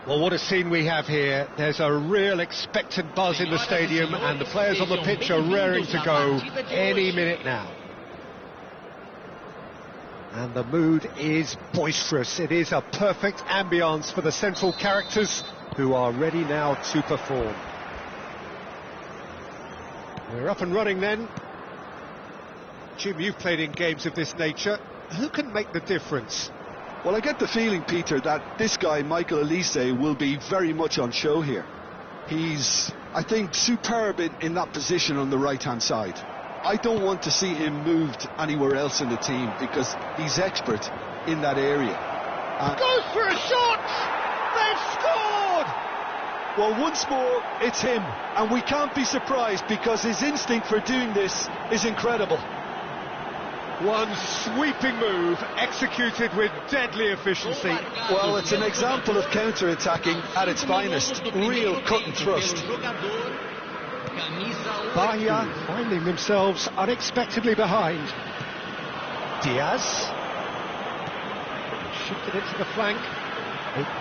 Well, what a scene we have here. There's a real expectant buzz in the stadium, and the players on the pitch are raring to go any minute now. And the mood is boisterous. It is a perfect ambience for the central characters, who are ready now to perform. We're up and running then. Jim, you've played in games of this nature. Who can make the difference? Well, I get the feeling, Peter, that this guy, Michael Elise, will be very much on show here. He's, I think, superb in that position on the right-hand side. I don't want to see him moved anywhere else in the team because he's expert in that area. Goes for a shot! They've scored! Well, once more, it's him. And we can't be surprised because his instinct for doing this is incredible. One sweeping move, executed with deadly efficiency. Well, it's an example of counter-attacking at its finest. Real cut and thrust. Bahia finding themselves unexpectedly behind. Diaz. Shifted it to the flank.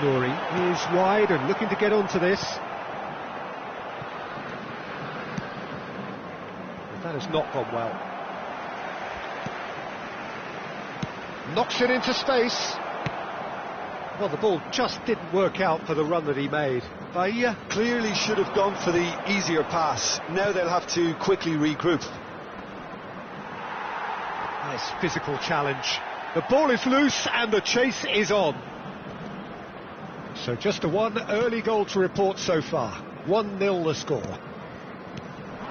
Nori is wide and looking to get onto this. But that has not gone well. Knocks it into space. Well, the ball just didn't work out for the run that he made. Bahia clearly should have gone for the easier pass. Now they'll have to quickly regroup. Nice physical challenge. The ball is loose and the chase is on. So just a one early goal to report so far. 1-0 the score.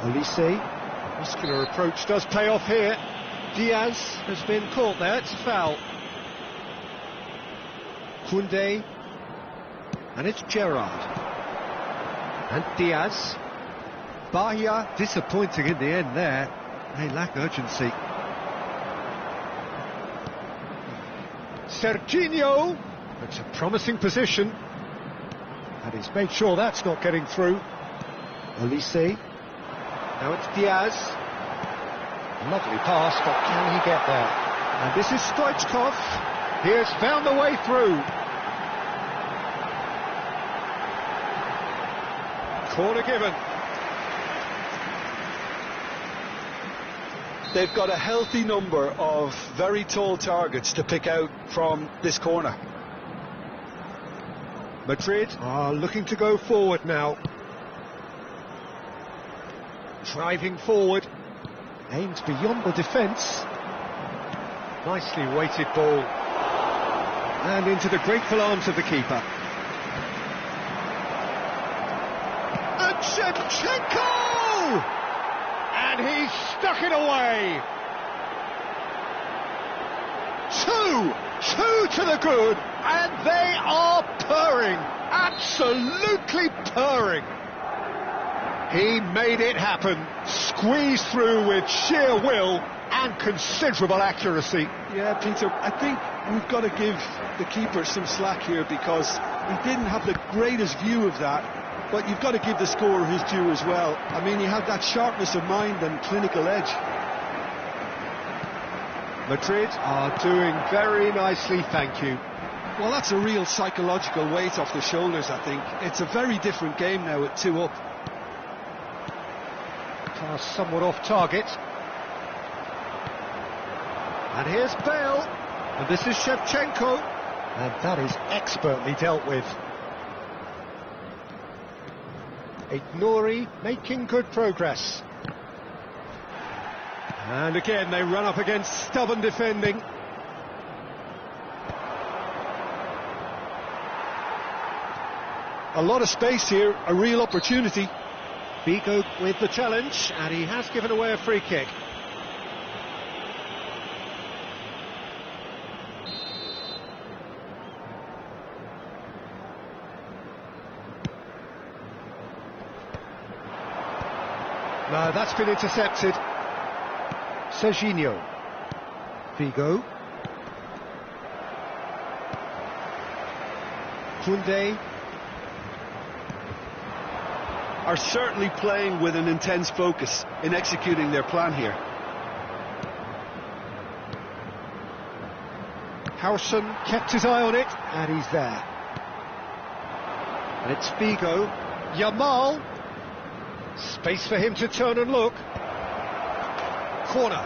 Elise, muscular approach does pay off here. Diaz has been caught there, it's a foul. Koundé, and it's Gerrard. And Diaz. Bahia disappointing in the end there. They lack urgency. Serginho, that's a promising position. And he's made sure that's not getting through. Elise. Now it's Diaz. Lovely pass, but can he get there? And this is Stoichkov. He has found the way through. Corner given. They've got a healthy number of very tall targets to pick out from this corner. Madrid are looking to go forward now. Driving forward. Aims beyond the defence. Nicely weighted ball. And into the grateful arms of the keeper. And Shevchenko! And he's stuck it away. Two to the good, and they are purring. Absolutely purring. He made it happen, squeezed through with sheer will and considerable accuracy. Yeah, Peter, I think we've got to give the keeper some slack here because he didn't have the greatest view of that, but you've got to give the scorer his due as well. I mean, he had that sharpness of mind and clinical edge. Madrid are doing very nicely, thank you. Well, that's a real psychological weight off the shoulders, I think. It's a very different game now at 2 up. Pass somewhat off target. And here's Bale. And this is Shevchenko. And that is expertly dealt with. Nori making good progress. And again they run up against stubborn defending. A lot of space here, a real opportunity. Vigo with the challenge, and he has given away a free kick. No, that's been intercepted. Serginho. Vigo. Koundé. Are certainly playing with an intense focus in executing their plan here. Howson kept his eye on it, and he's there. And it's Figo. Yamal. Space for him to turn and look. Corner.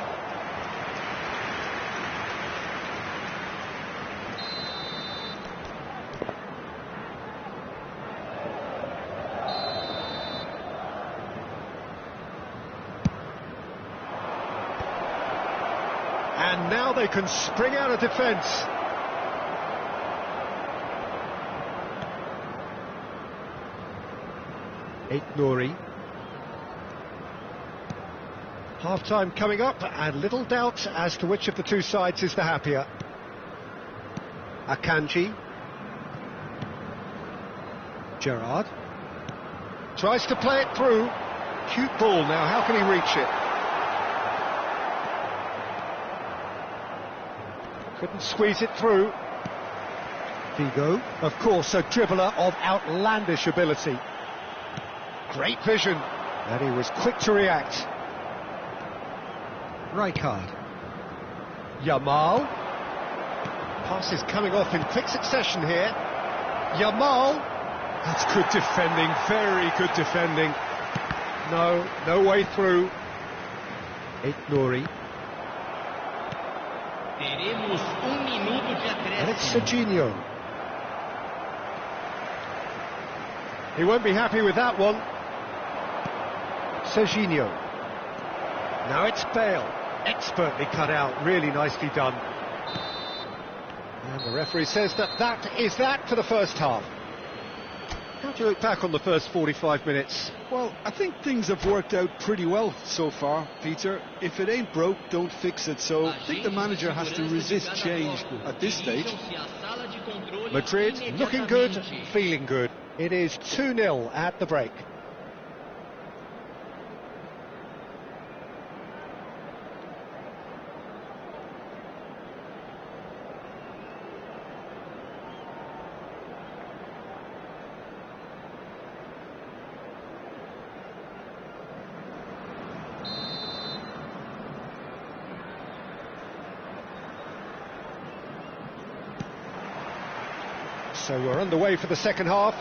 And now they can spring out of defence. Nouri. Half-time coming up, and little doubt as to which of the two sides is the happier. Akanji. Gerrard. Tries to play it through. Cute ball now, how can he reach it? Couldn't squeeze it through. Figo, of course, a dribbler of outlandish ability. Great vision, and he was quick to react. Rijkaard. Yamal. Pass is coming off in quick succession here. Yamal. That's good defending, very good defending. No way through. Nouri. And it's Serginho. He won't be happy with that one. Serginho. Now it's Bale. Expertly cut out, really nicely done. And the referee says that is that for the first half. How do you look back on the first 45 minutes? Well, I think things have worked out pretty well so far, Peter. If it ain't broke, don't fix it. So I think the manager has to resist change at this stage. Madrid looking good, feeling good. It is 2-0 at the break. So we're underway for the second half.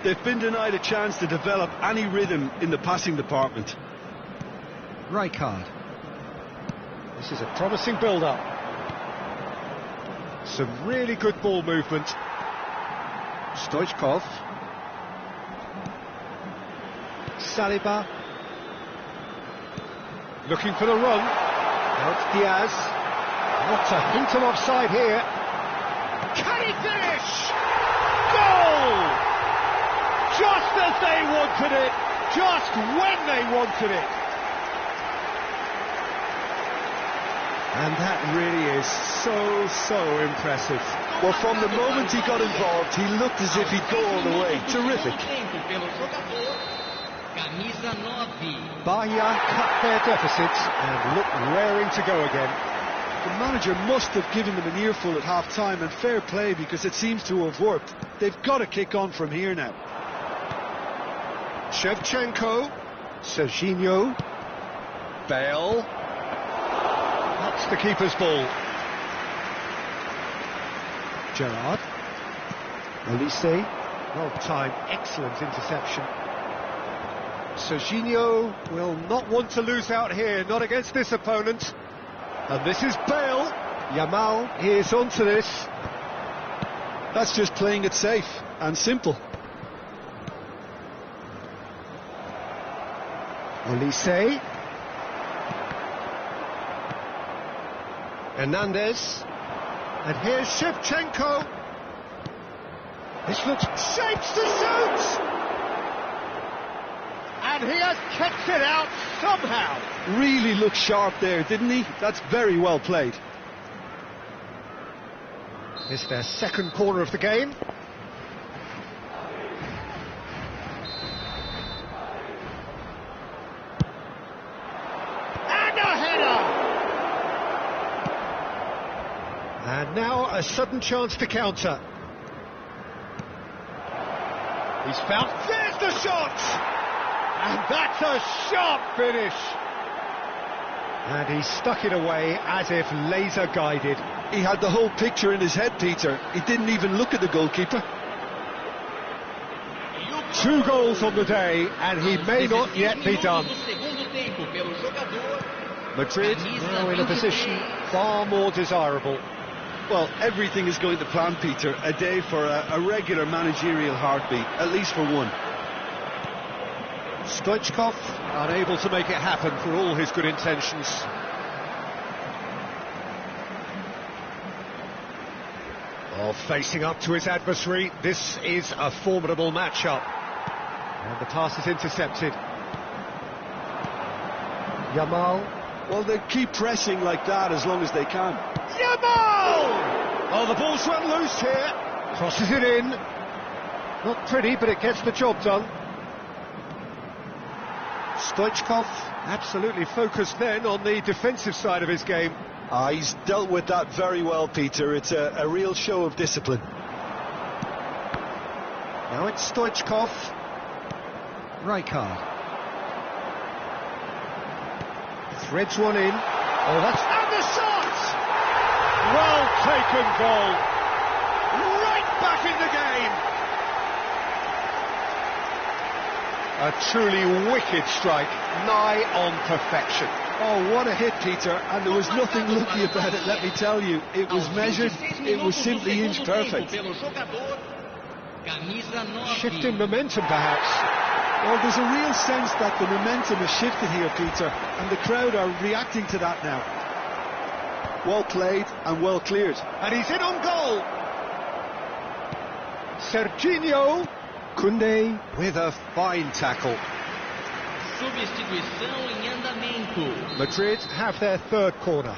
They've been denied a chance to develop any rhythm in the passing department. Rijkaard. This is a promising build-up. Some really good ball movement. Stoichkov. Saliba. Looking for the run. Now it's Diaz. What a hint of offside here. Can he finish? Goal! Just as they wanted it, just when they wanted it. And that really is so impressive. Well, from the moment he got involved, he looked as if he'd go all the way. Terrific. Bahia cut their deficits and look raring to go again. The manager must have given them an earful at half-time, and fair play because it seems to have worked. They've got to kick on from here now. Shevchenko. Serginho. Bale. That's the keeper's ball. Gerrard. Olise. Well-timed, excellent interception. Serginho will not want to lose out here, not against this opponent. And this is Bale. Yamal is onto this. That's just playing it safe and simple. Olise. Hernandez. And here's Shevchenko. This looks shapes to shoot. And he has kept it out somehow. Really looked sharp there, didn't he? That's very well played. It's their second corner of the game. And a header! And now a sudden chance to counter. He's found... There's the shot! And that's a sharp finish. And he stuck it away as if laser guided. He had the whole picture in his head, Peter. He didn't even look at the goalkeeper. 2 goals on the day, and he may not yet be done. Madrid now in a position far more desirable. Well, everything is going to plan, Peter. A day for a regular managerial heartbeat, at least for one. Stoichkov unable to make it happen for all his good intentions. Oh, facing up to his adversary, this is a formidable matchup. And the pass is intercepted. Yamal. Well, they keep pressing like that as long as they can. Yamal! Oh, the ball's run loose here. Crosses it in. Not pretty, but it gets the job done. Stoichkov absolutely focused then on the defensive side of his game. He's dealt with that very well, Peter. It's a real show of discipline. Now it's Stoichkov. Rijkaard. Threads one in. Oh, that's... And the shot! Well taken goal. Right back in the game. A truly wicked strike, nigh on perfection. Oh, what a hit, Peter, and there was nothing lucky about it, let me tell you. It was measured, it was simply inch perfect. Shifting momentum, perhaps. Well, there's a real sense that the momentum has shifted here, Peter, and the crowd are reacting to that now. Well played and well cleared. And he's in on goal. Serginho. Koundé with a fine tackle. Substituição em andamento. Madrid have their third corner.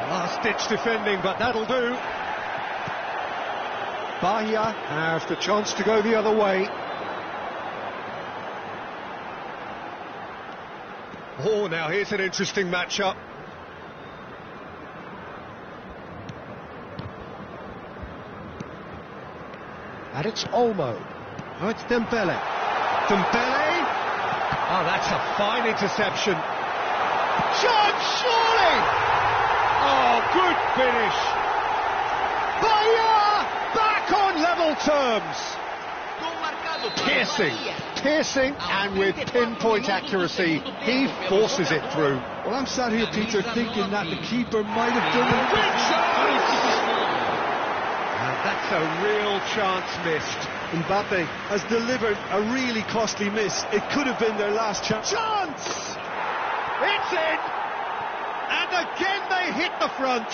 Last-ditch defending, but that'll do. Bahia have the chance to go the other way. Oh, now here's an interesting matchup. And it's Olmo. Oh, it's Dembele. Dembele! Oh, that's a fine interception. Chance, surely! Oh, good finish. Bahia back on level terms. Piercing, and with pinpoint accuracy, he forces it through. Well, I'm sat here, Peter, thinking that the keeper might have done it. And that's a real chance missed. Mbappe has delivered a really costly miss. It could have been their last chance. It's in! And again they hit the front.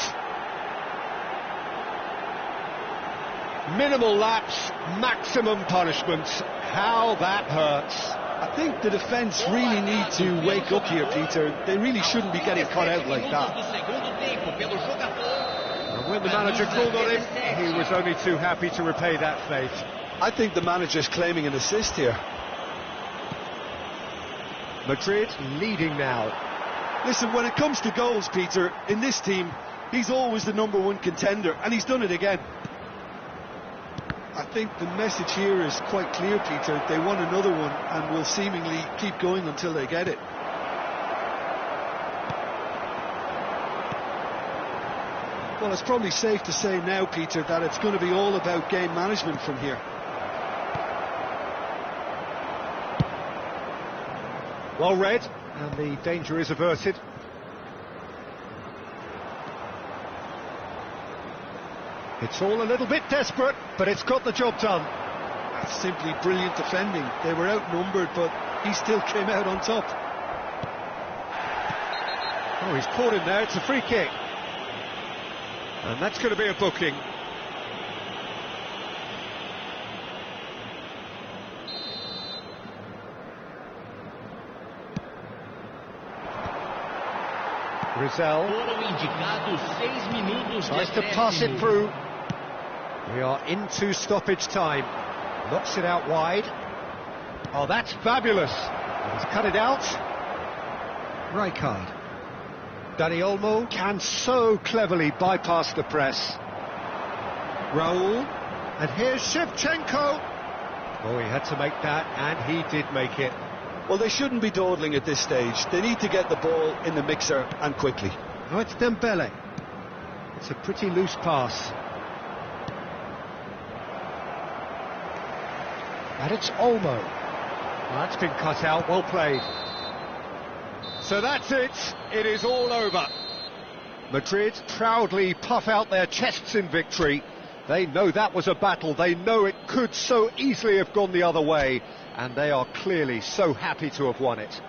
Minimal lapse, maximum punishment. How that hurts. I think the defence really need to wake up here, Peter. They really shouldn't be getting caught out like that. And when the manager called on him, he was only too happy to repay that fate. I think the manager's claiming an assist here. Madrid leading now. Listen, when it comes to goals, Peter, in this team, he's always the #1 contender, and he's done it again. I think the message here is quite clear, Peter. They want another one and will seemingly keep going until they get it. Well, it's probably safe to say now, Peter, that it's going to be all about game management from here. Well read, and the danger is averted. It's all a little bit desperate, but it's got the job done. That's simply brilliant defending. They were outnumbered, but he still came out on top. Oh, he's caught him there. It's a free kick. And that's going to be a booking. Rizal Foram indicados 6 minutos de tries to pass it acréscimo. through. We are into stoppage time. Knocks it out wide. Oh, that's fabulous. He's cut it out. Rijkaard. Dani Olmo can so cleverly bypass the press. Raul. And here's Shevchenko. Oh, he had to make that, and he did make it. Well, they shouldn't be dawdling at this stage. They need to get the ball in the mixer and quickly. Oh, it's Dembele. It's a pretty loose pass. And it's Olmo. Well, that's been cut out, well played. So that's it, it is all over. Madrid proudly puff out their chests in victory. They know that was a battle, they know it could so easily have gone the other way, and they are clearly so happy to have won it.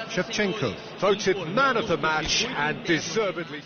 Shevchenko voted man of the match and deservedly.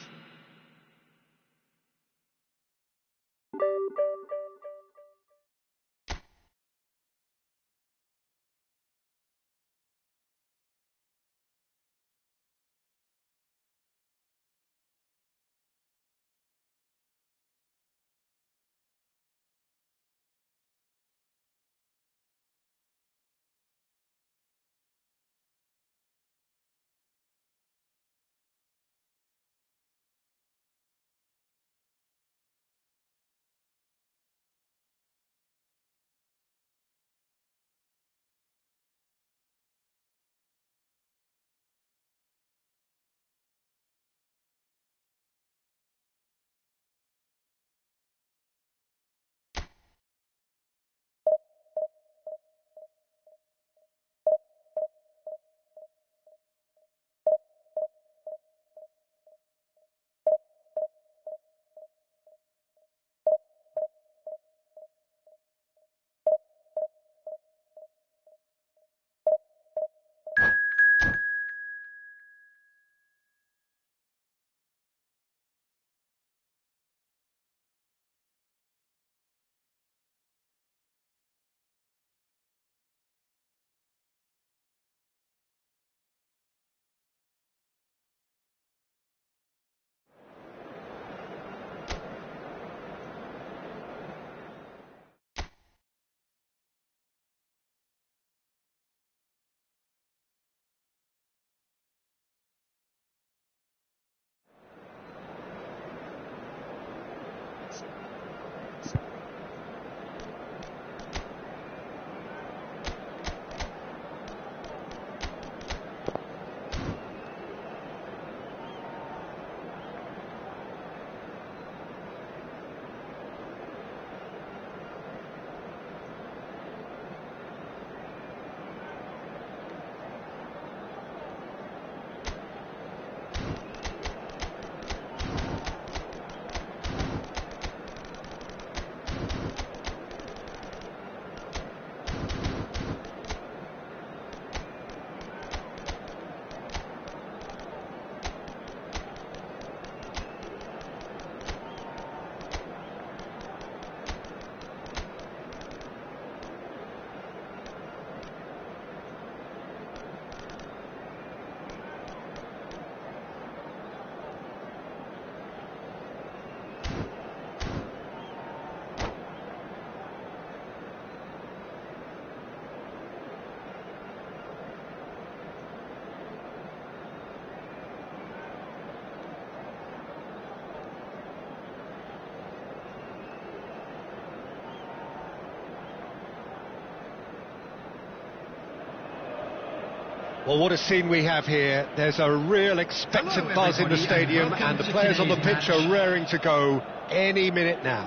Well, what a scene we have here. There's a real expectant buzz in the stadium, and the players on the pitch are raring to go any minute now.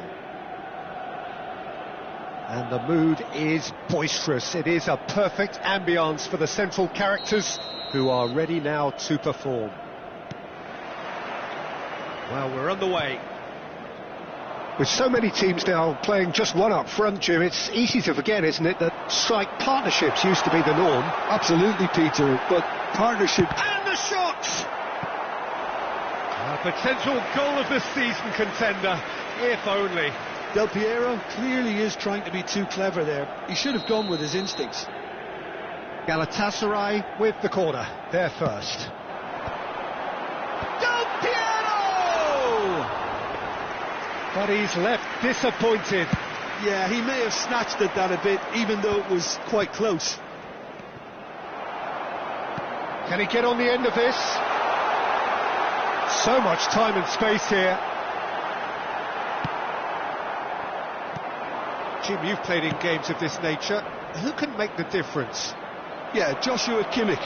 And the mood is boisterous. It is a perfect ambience for the central characters who are ready now to perform. Well, we're on the way. With so many teams now playing just one up front, Jim, it's easy to forget, isn't it, that strike partnerships used to be the norm. Absolutely, Peter, but partnership... And the shot! A potential goal of the season contender, if only. Del Piero clearly is trying to be too clever there. He should have gone with his instincts. Galatasaray with the corner, they're first. Del Piero! But he's left disappointed. Yeah, he may have snatched at that a bit, even though it was quite close. Can he get on the end of this? So much time and space here. Jim, you've played in games of this nature. Who can make the difference? Yeah, Joshua Kimmich.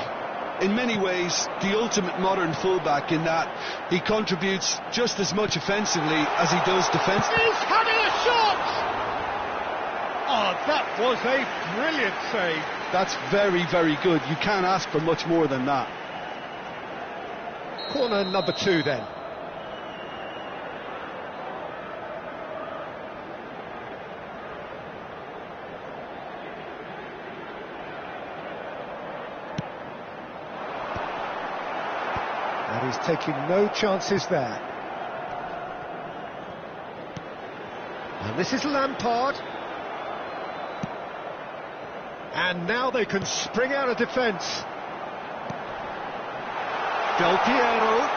In many ways, the ultimate modern fullback in that he contributes just as much offensively as he does defensively. He's having a shot! Oh, that was a brilliant save. That's very, very good. You can't ask for much more than that. Corner number 2 then. And he's taking no chances there. And this is Lampard. And now they can spring out of defence. Del Piero.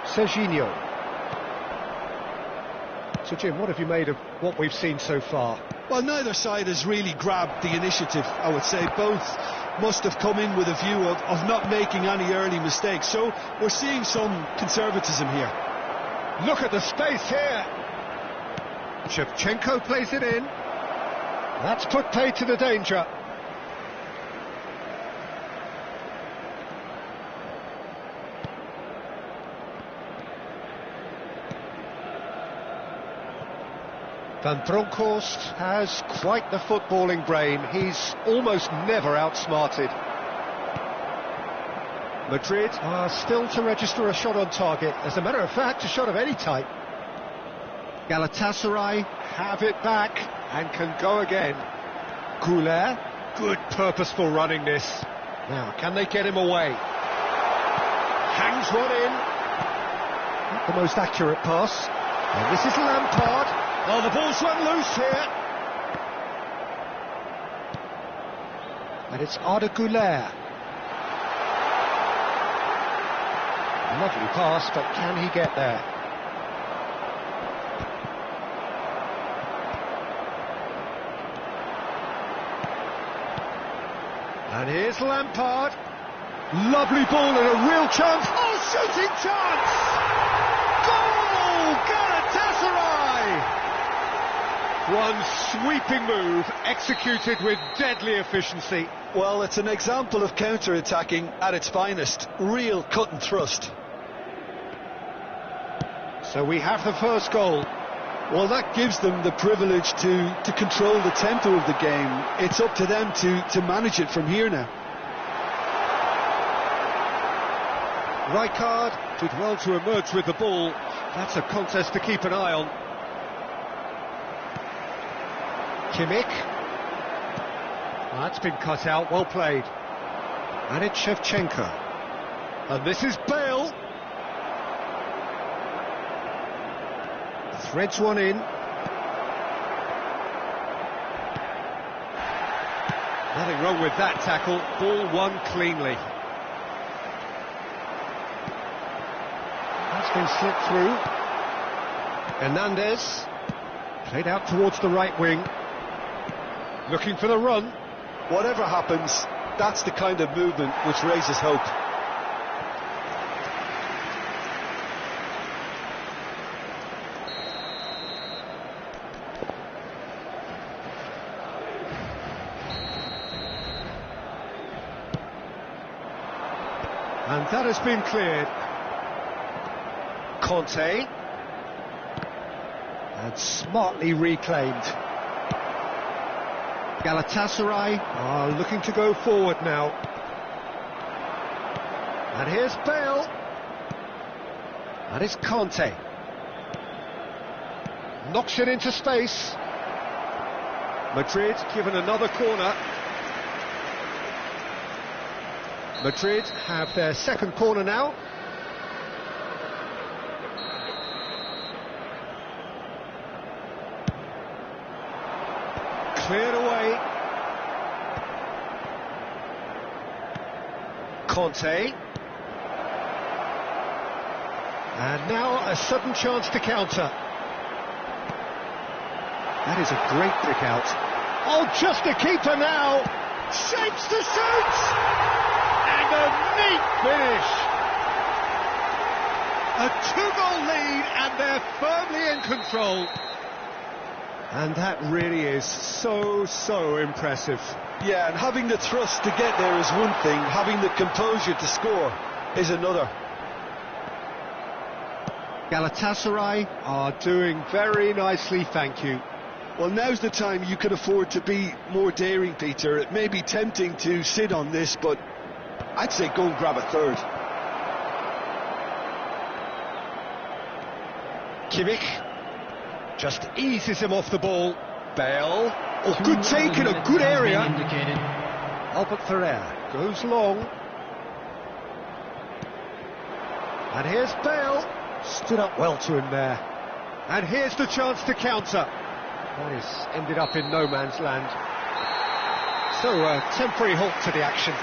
Serginho. So Jim, what have you made of what we've seen so far? Well, neither side has really grabbed the initiative, I would say. Both must have come in with a view of not making any early mistakes. So we're seeing some conservatism here. Look at the space here. Shevchenko plays it in. That's put pay to the danger. Van Bronckhorst has quite the footballing brain. He's almost never outsmarted. Madrid are still to register a shot on target. As a matter of fact, a shot of any type. Galatasaray have it back and can go again. Goulet, good purposeful running this. Now, can they get him away? Hangs one in. Not the most accurate pass. And this is Lampard. Oh, the ball's run loose here. And it's Arda Goulet. Lovely pass, but can he get there? And here's Lampard. Lovely ball and a real chance. Oh, shooting chance! Goal! Galatasaray! One sweeping move, executed with deadly efficiency. Well, it's an example of counter-attacking at its finest. Real cut and thrust. So we have the first goal. Well, that gives them the privilege to control the tempo of the game. It's up to them to manage it from here now. Rijkaard did well to emerge with the ball. That's a contest to keep an eye on. Kimmich. That's been cut out, well played. And it's Shevchenko. And this is Bale. Threads one in. Nothing wrong with that tackle. Ball won cleanly. That's been slipped through. Hernandez. Played out towards the right wing. Looking for the run. Whatever happens, that's the kind of movement which raises hope. And that has been cleared. Conte. And smartly reclaimed. Galatasaray are looking to go forward now. And here's Bale. And it's Conte. Knocks it into space. Madrid given another corner. Madrid have their second corner now. Cleared away. Conte. And now a sudden chance to counter. That is a great pick out. Oh, just a keeper now. Shapes to shoot. And a neat finish. A two-goal lead and they're firmly in control. And that really is so impressive. Yeah, and having the thrust to get there is one thing, having the composure to score is another. Galatasaray are doing very nicely, thank you. Well, now's the time you can afford to be more daring, Peter. It may be tempting to sit on this, but I'd say go and grab a third. Kimmich just eases him off the ball. Bale. Oh, good take in a good area. Albert Ferrer goes long. And here's Bale. Stood up well to him there. And here's the chance to counter. That is ended up in no man's land. So a temporary halt to the action.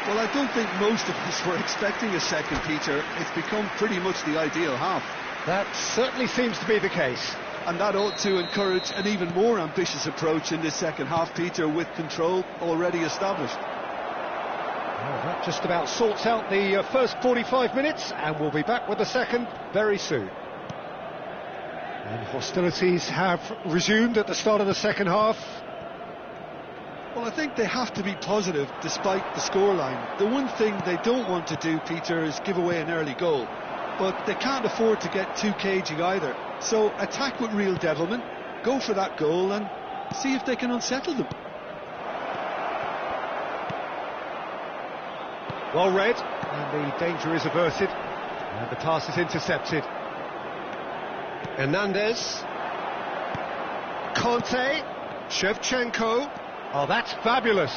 Well, I don't think most of us were expecting a second, Peter. It's become pretty much the ideal half. That certainly seems to be the case. And that ought to encourage an even more ambitious approach in this second half, Peter, with control already established. Well, that just about sorts out the first 45 minutes, and we'll be back with the second very soon. And hostilities have resumed at the start of the second half. Well, I think they have to be positive despite the scoreline. The one thing they don't want to do, Peter, is give away an early goal. But they can't afford to get too cagey either. So attack with real devilment, go for that goal and see if they can unsettle them. Well read, and the danger is averted. And the pass is intercepted. Hernandez. Conte. Shevchenko. Oh, that's fabulous.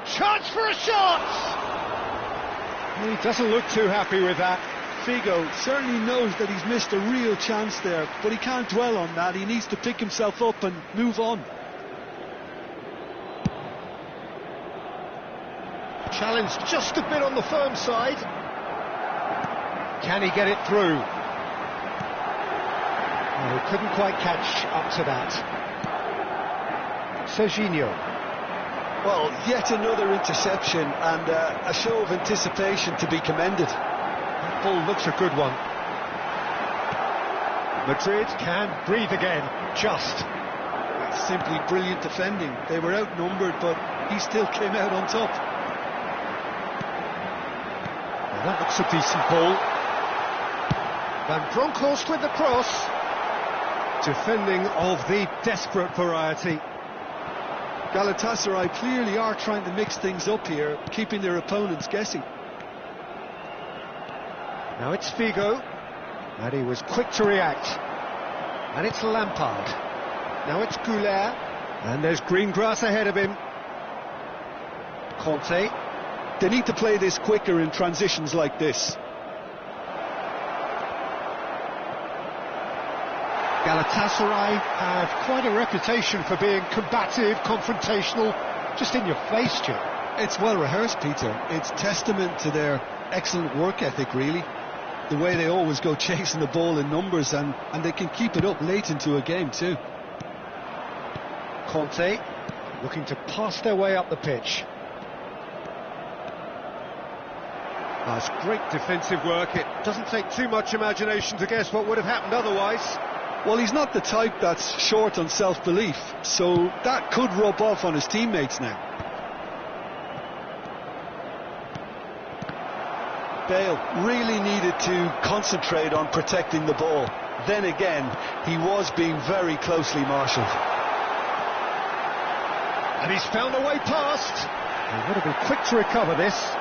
Chance for a shot! He doesn't look too happy with that. Figo certainly knows that he's missed a real chance there, but he can't dwell on that. He needs to pick himself up and move on. Challenged just a bit on the firm side. Can he get it through? Oh, he couldn't quite catch up to that. Serginho. Well, yet another interception and a show of anticipation to be commended. That ball looks a good one. Madrid can breathe again, just. Simply brilliant defending. They were outnumbered, but he still came out on top. Well, that looks a decent ball. Van Bronckhorst with the cross. Defending of the desperate variety. Galatasaray clearly are trying to mix things up here, keeping their opponents guessing. Now it's Figo, and he was quick to react. And it's Lampard. Now it's Goulet, and there's green grass ahead of him. Conte. They need to play this quicker in transitions like this. Galatasaray have quite a reputation for being combative, confrontational, just in your face, Jim. It's well rehearsed, Peter. It's testament to their excellent work ethic, really. The way they always go chasing the ball in numbers, and they can keep it up late into a game too. Conte looking to pass their way up the pitch. That's great defensive work. It doesn't take too much imagination to guess what would have happened otherwise. Well, he's not the type that's short on self-belief, so that could rub off on his teammates now. Bale really needed to concentrate on protecting the ball. Then again, he was being very closely marshalled. And he's found a way past. He's got to be quick to recover this.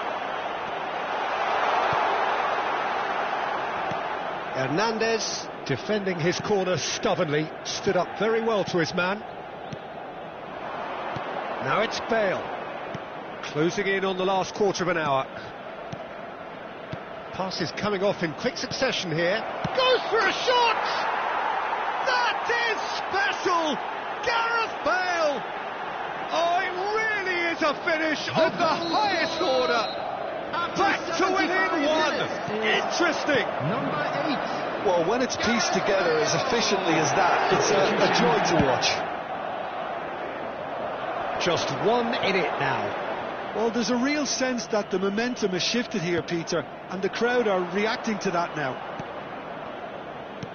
Hernandez, defending his corner stubbornly, stood up very well to his man. Now it's Bale. Closing in on the last quarter of an hour. Passes coming off in quick succession here. Goes for a shot! That is special! Gareth Bale! Oh, it really is a finish of the highest order! Back to within one! Interesting! Number 8. Well, when it's pieced together as efficiently as that, it's a joy to watch. Just one in it now. Well, there's a real sense that the momentum has shifted here, Peter, and the crowd are reacting to that now.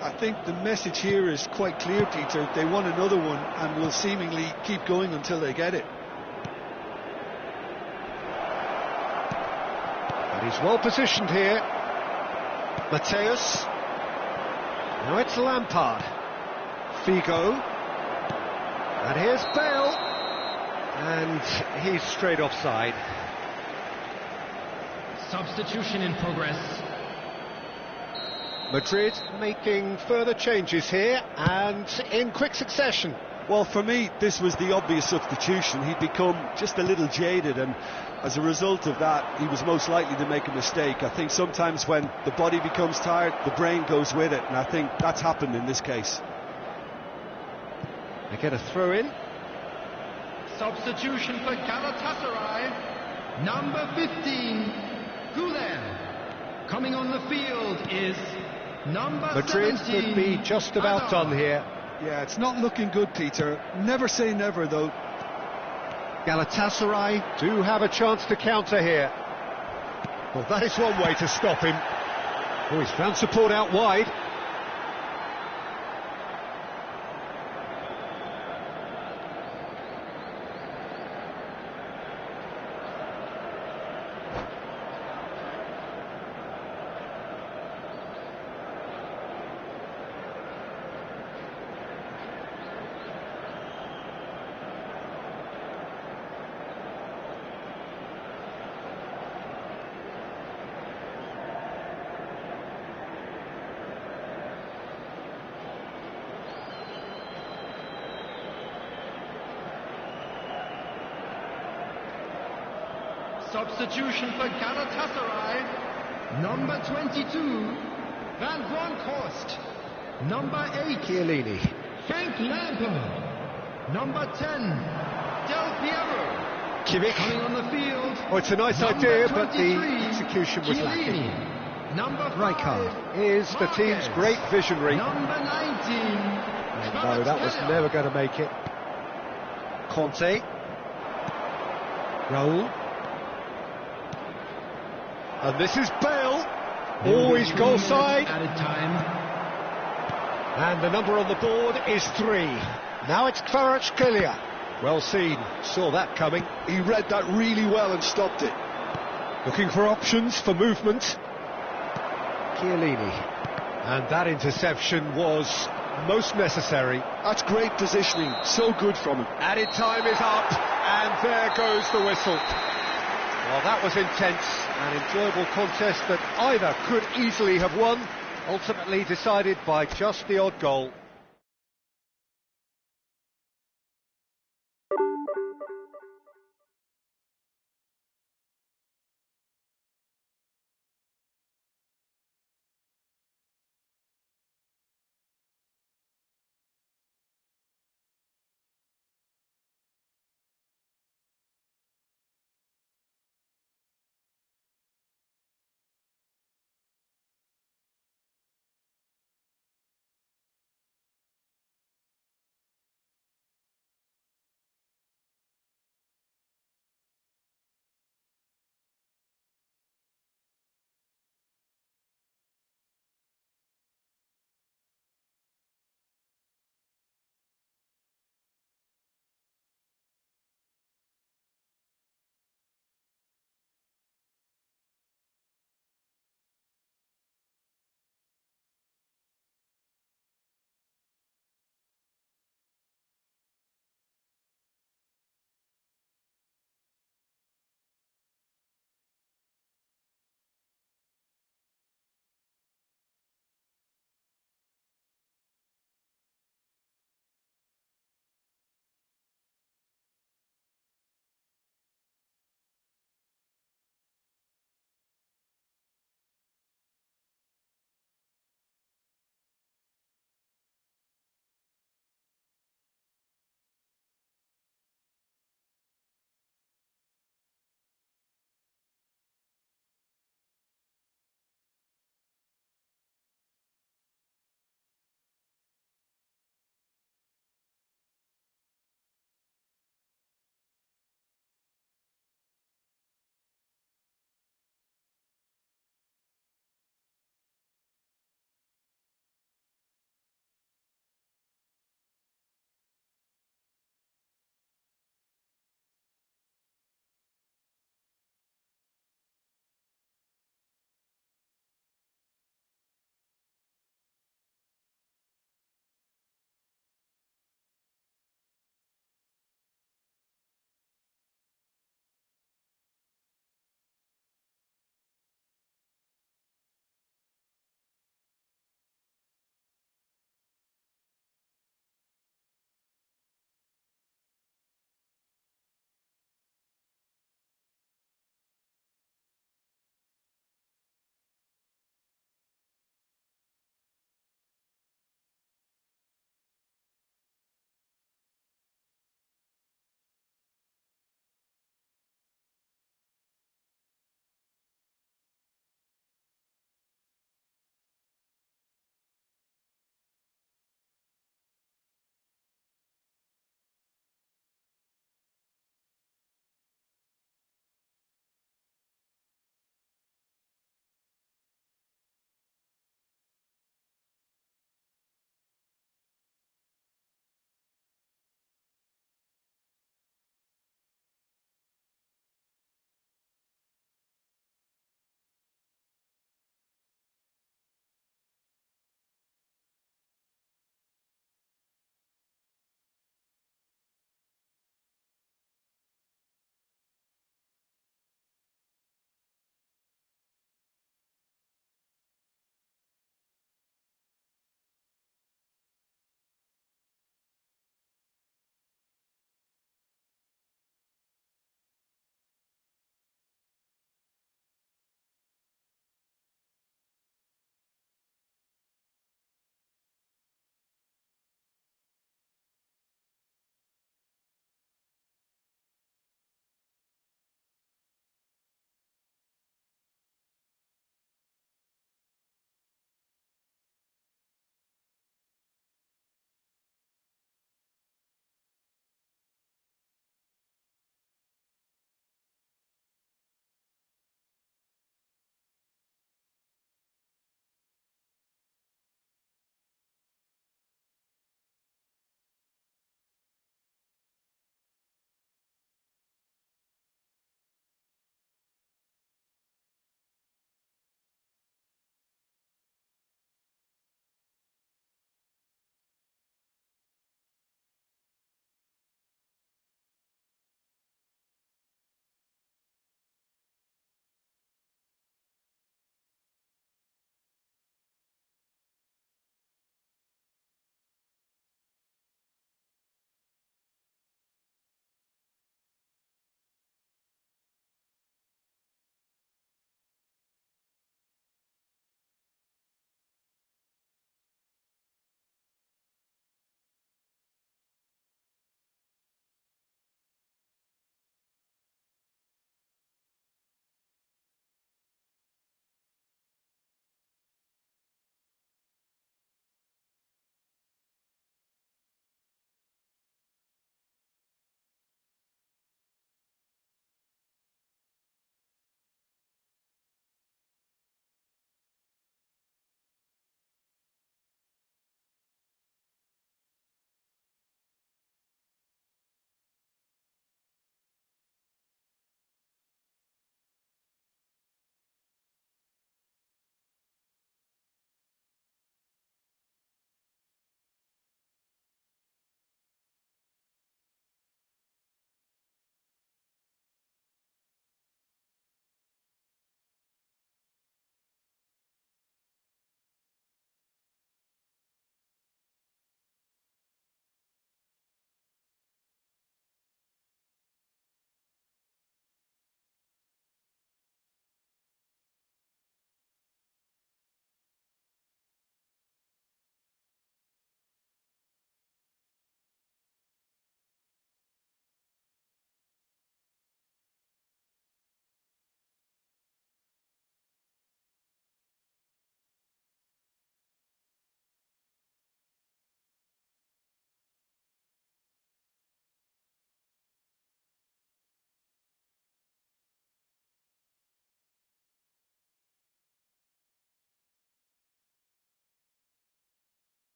I think the message here is quite clear, Peter. They want another one and will seemingly keep going until they get it. And he's well positioned here. Mateus. Now it's Lampard. Figo. And here's Bale. And he's straight offside. Substitution in progress. Madrid making further changes here and in quick succession. Well, for me, this was the obvious substitution. He'd become just a little jaded, and as a result of that, he was most likely to make a mistake. I think sometimes when the body becomes tired, the brain goes with it, and I think that's happened in this case. They get a throw in. Substitution for Galatasaray. Number 15, Gulen. Coming on the field is number Madrid 17. could be just about done here. Yeah, it's not looking good, Peter. Never say never, though. Galatasaray do have a chance to counter here. Well, that is one way to stop him. Oh, he's found support out wide. Substitution for Galatasaray. Number 22, Van Bronckhorst. Number 8, Chiellini. Frank Lampard. Number 10, Del Piero. Kimmich. Coming on the field. Oh, it's a nice Number idea, but the 23, execution was lacking. Chiellini. Number 5, Rijkaard is the team's Marquez. great visionary. Number 19, No, that was Kvaratskhelia. never going to make it. Conte. Raul. And this is Bale. Always goal side. Added time. And the number on the board is 3. Now it's Kvaratskhelia. Well seen. Saw that coming. He read that really well and stopped it. Looking for options for movement. Chiellini. And that interception was most necessary. That's great positioning. So good from him. Added time is up. And there goes the whistle. Well, that was intense, an enjoyable contest that either could easily have won, ultimately decided by just the odd goal.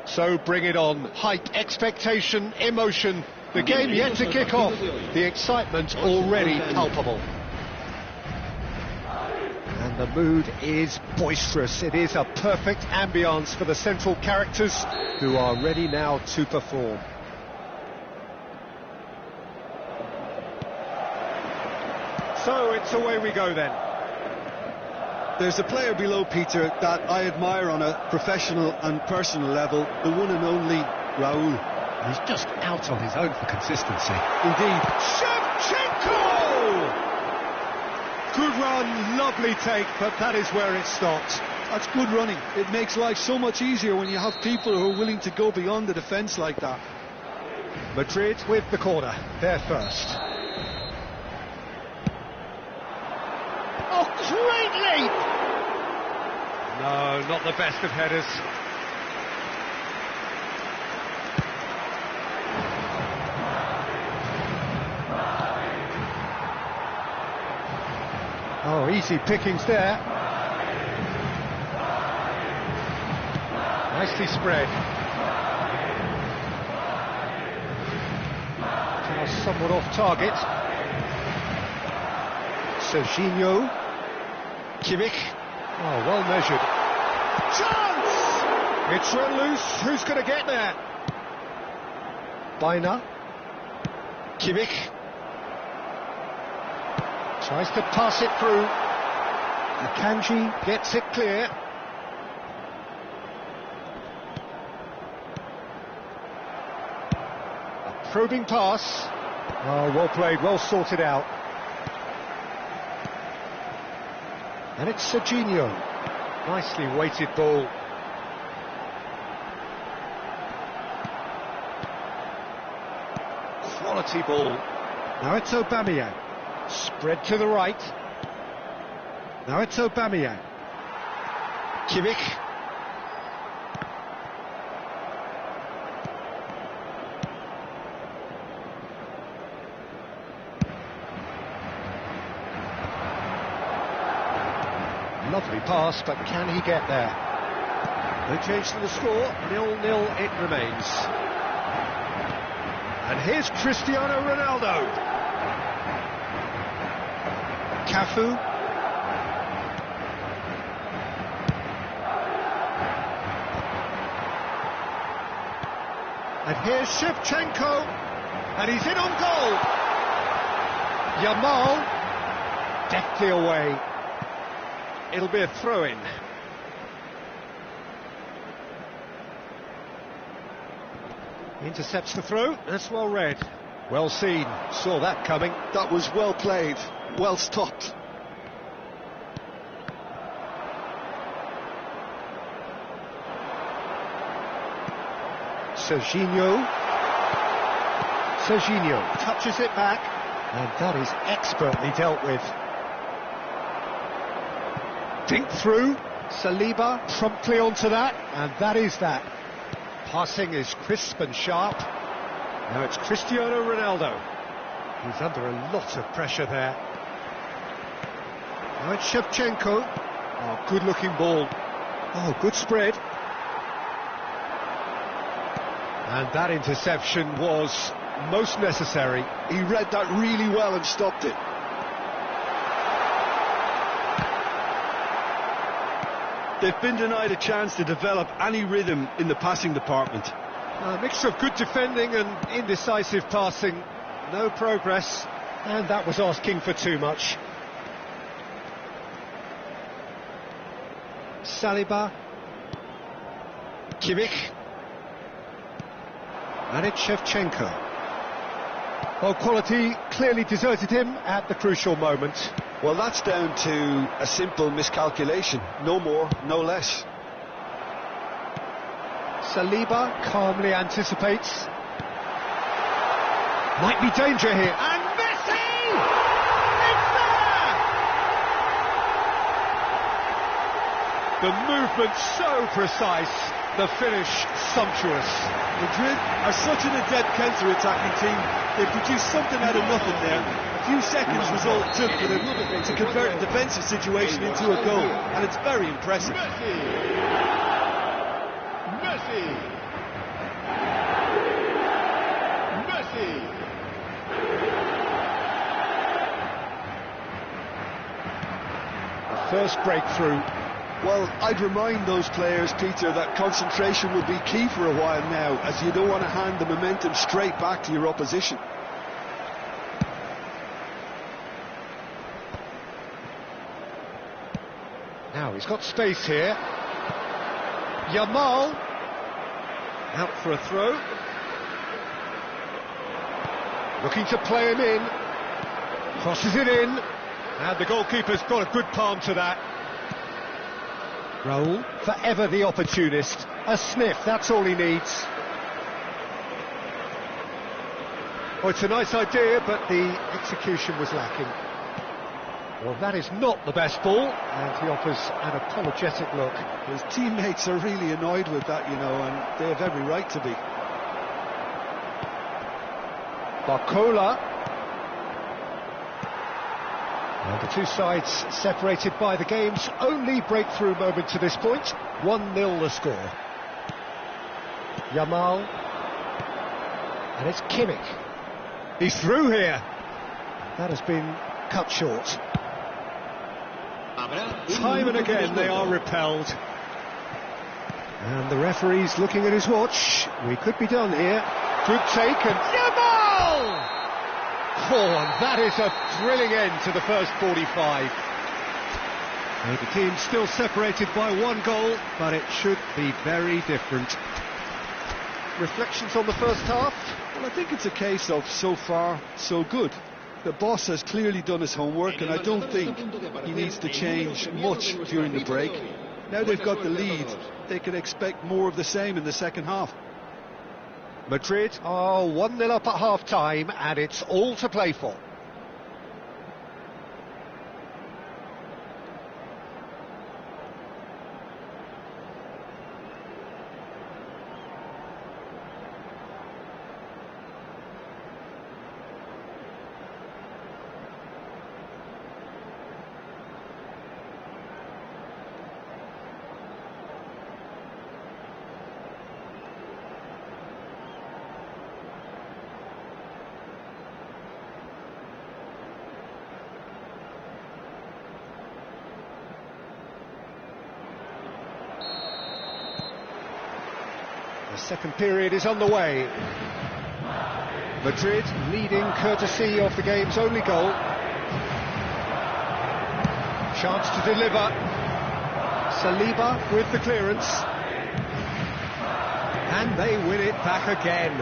So bring it on. Hype, expectation, emotion. The game yet to kick off. The excitement already palpable. And the mood is boisterous. It is a perfect ambience for the central characters who are ready now to perform. So it's away we go then. There's a player below, Peter, that I admire on a professional and personal level, the one and only Raul. He's just out on his own for consistency. Indeed. Shevchenko! Good run, lovely take, but that is where it stops. That's good running. It makes life so much easier when you have people who are willing to go beyond the defence like that. Madrid with the corner, they're first. Oh, great leap! No, not the best of headers. Oh, easy pickings there. Nicely spread. Now somewhat off target. Serginho. Kimmich. Oh, well measured. Chance! It's run loose. Who's going to get there? Baina. Kimmich. Tries to pass it through. Akanji gets it clear. A probing pass. Oh, well played, well sorted out. And it's Serginho. Nicely weighted ball. Quality ball. Now it's Aubameyang. Spread to the right. Now it's Aubameyang. Kimmich. Lovely pass, but can he get there? No change to the score, 0-0 it remains. And here's Cristiano Ronaldo. Cafu. And here's Shevchenko. And he's in on goal. Yamal. Deftly away. It'll be a throw-in. Intercepts the throw. That's well read. Well seen. Saw that coming. That was well played. Well stopped. Serginho. Serginho touches it back. And that is expertly dealt with. Dink through. Saliba promptly onto that. And that is that. Passing is crisp and sharp. Now it's Cristiano Ronaldo. He's under a lot of pressure there. Now it's Shevchenko. Oh, good-looking ball. Oh, good spread. And that interception was most necessary. He read that really well and stopped it. They've been denied a chance to develop any rhythm in the passing department. A mixture of good defending and indecisive passing. No progress, and that was asking for too much. Saliba. Kimmich. And it's Shevchenko. Well, quality clearly deserted him at the crucial moment. Well, that's down to a simple miscalculation. No more, no less. Saliba calmly anticipates. Might be danger here. And Messi! It's there! The movement so precise, the finish sumptuous. Madrid are such an adept counter-attacking team. They produced something out of nothing there. A few seconds was all it took for them to convert a defensive situation into a goal, and it's very impressive. Messi! First breakthrough. Well, I'd remind those players, Peter, that concentration will be key for a while now, as you don't want to hand the momentum straight back to your opposition. Now he's got space here. Yamal out for a throw. Looking to play him in. Crosses it in. And the goalkeeper's got a good palm to that. Raul, forever the opportunist. A sniff, that's all he needs. Oh, it's a nice idea, but the execution was lacking. Well, that is not the best ball, and he offers an apologetic look. His teammates are really annoyed with that, you know, and they have every right to be. Barcola. And the two sides separated by the game's only breakthrough moment to this point. 1-0 the score. Yamal. And it's Kimmich. He's through here. That has been cut short. Time and again they are repelled. And the referee's looking at his watch. We could be done here. Good take and Yamal! Oh, and that is a thrilling end to the first 45. The team's still separated by one goal, but it should be very different. Reflections on the first half? Well, I think it's a case of so far, so good. The boss has clearly done his homework, and I don't think he needs to change much during the break. Now they've got the lead, they can expect more of the same in the second half. Madrid are 1-0 up at half-time, and it's all to play for. The second period is on the way. Madrid leading courtesy of the game's only goal. Chance to deliver. Saliba with the clearance. And they win it back again.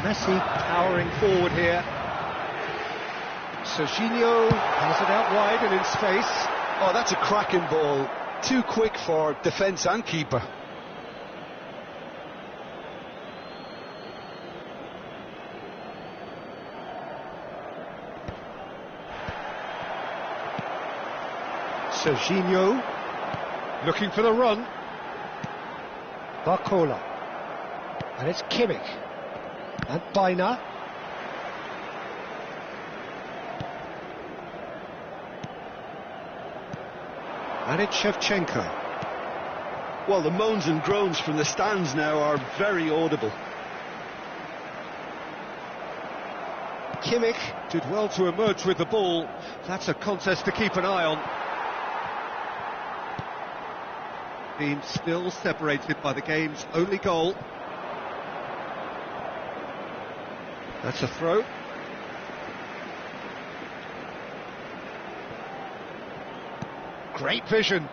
Messi powering forward here. Serginho has it out wide and in space. Oh, that's a cracking ball. Too quick for defence and keeper. Serginho looking for the run. Barcola. And it's Kimmich. And Baina. And it's Shevchenko. Well, the moans and groans from the stands now are very audible. Kimmich did well to emerge with the ball. That's a contest to keep an eye on. Team still separated by the game's only goal. That's a throw. Great vision.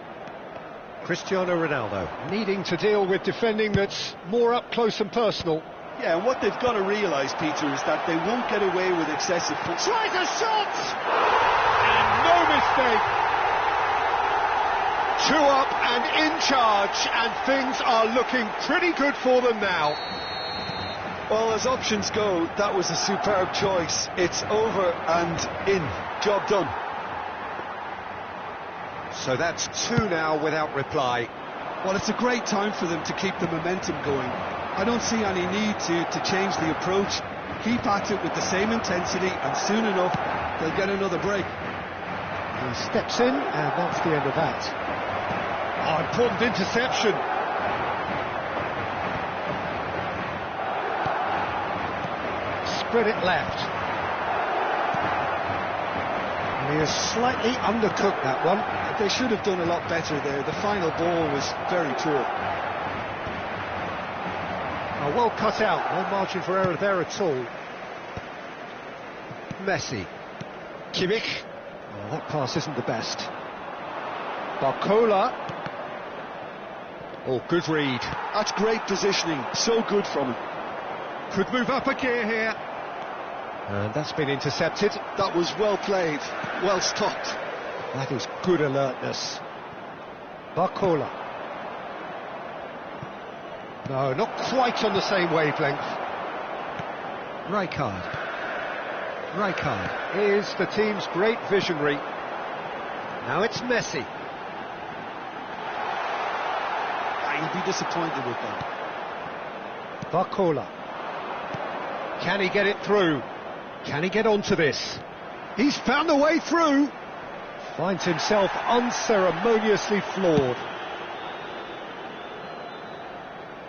Cristiano Ronaldo needing to deal with defending that's more up close and personal. Yeah, and what they've got to realise, Peter, is that they won't get away with excessive foot. Tries a shot! And no mistake. 2 up and in charge, and things are looking pretty good for them now. Well, as options go, that was a superb choice. It's over and in. Job done. So that's 2 now without reply. Well, it's a great time for them to keep the momentum going. I don't see any need to change the approach. Keep at it with the same intensity, and soon enough, they'll get another break. He steps in, and that's the end of that. Oh, important interception. Spread it left. And he has slightly undercooked that one. They should have done a lot better there. The final ball was very poor. Oh, well cut out, no margin for error there at all. Masih. Kimmich. Oh, that pass isn't the best. Barcola. Oh, good read. That's great positioning, so good from him. Could move up a gear here. And that's been intercepted. That was well played, well stopped. That is good alertness. Barcola. No, not quite on the same wavelength. Rijkaard. Rijkaard is the team's great visionary. Now it's Masih. He'll be disappointed with that. Barcola. Can he get it through? Can he get onto this? He's found a way through. Finds himself unceremoniously floored.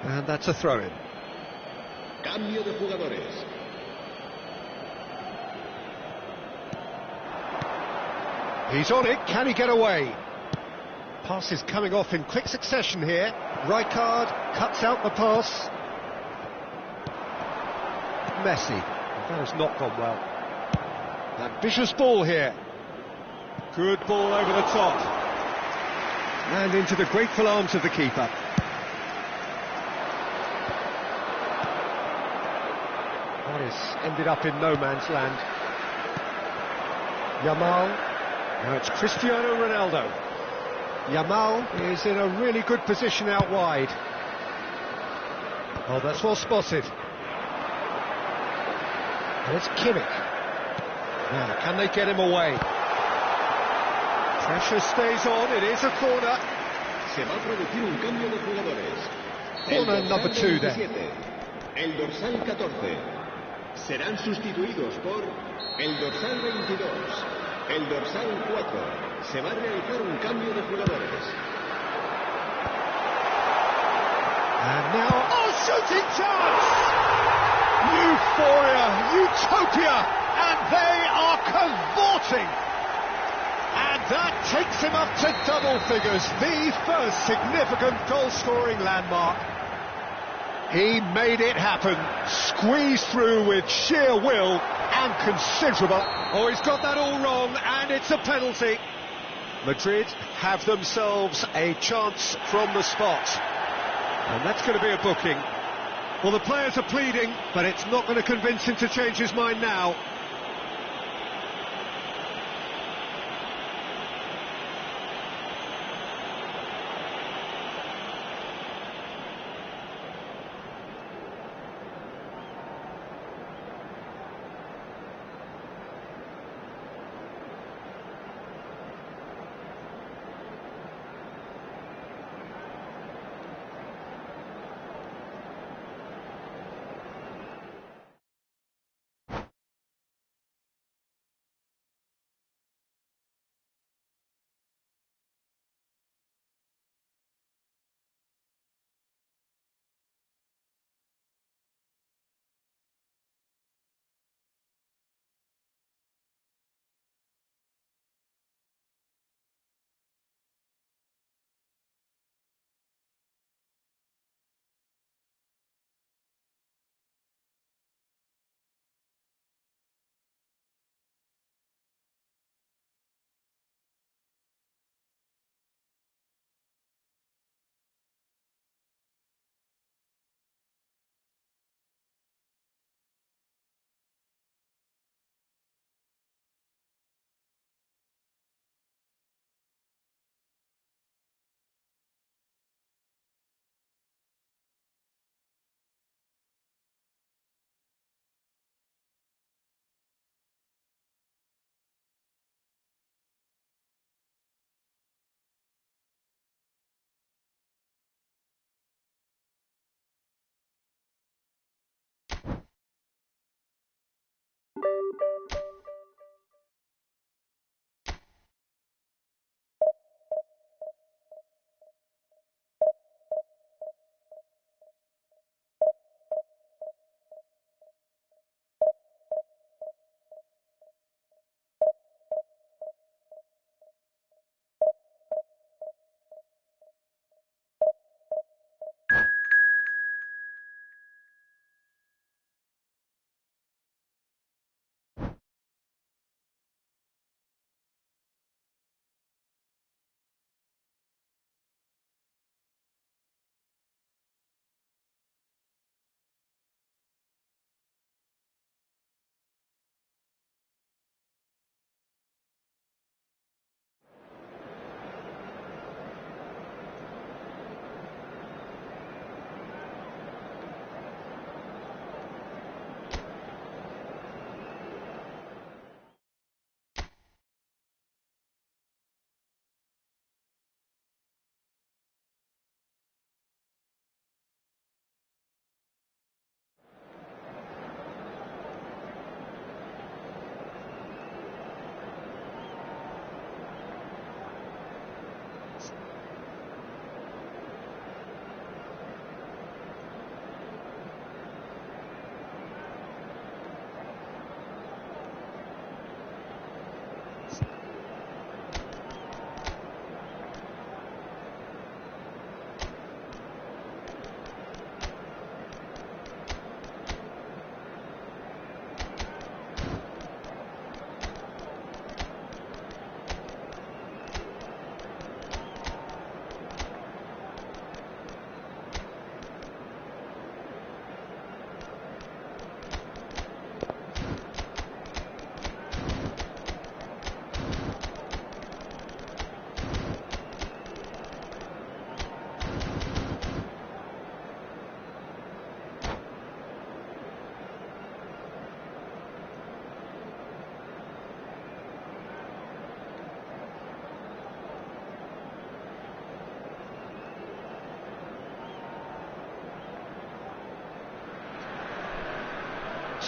And that's a throw-in. Cambio de jugadores. He's on it. Can he get away? Pass is coming off in quick succession here. Rijkaard cuts out the pass. Masih. That has not gone well. Ambitious ball here. Good ball over the top. And into the grateful arms of the keeper. This ended up in no man's land. Yamal. Now it's Cristiano Ronaldo. Yamal is in a really good position out wide. Oh, that's well spotted. And it's Kimmich. Now, can they get him away? Pressure stays on, it is a corner. Se va a producir un cambio de jugadores. Corner number 2 then. El dorsal 14. Serán sustituidos por el dorsal 22. El dorsal 4. Se va a realizar un cambio de jugadores. And now, oh, shooting chance! Euphoria, utopia, and they are cavorting. And that takes him up to double figures, the first significant goal-scoring landmark. He made it happen, squeezed through with sheer will and considerable. Oh, he's got that all wrong, and it's a penalty. Madrid have themselves a chance from the spot. And that's going to be a booking. Well, the players are pleading, but it's not going to convince him to change his mind now.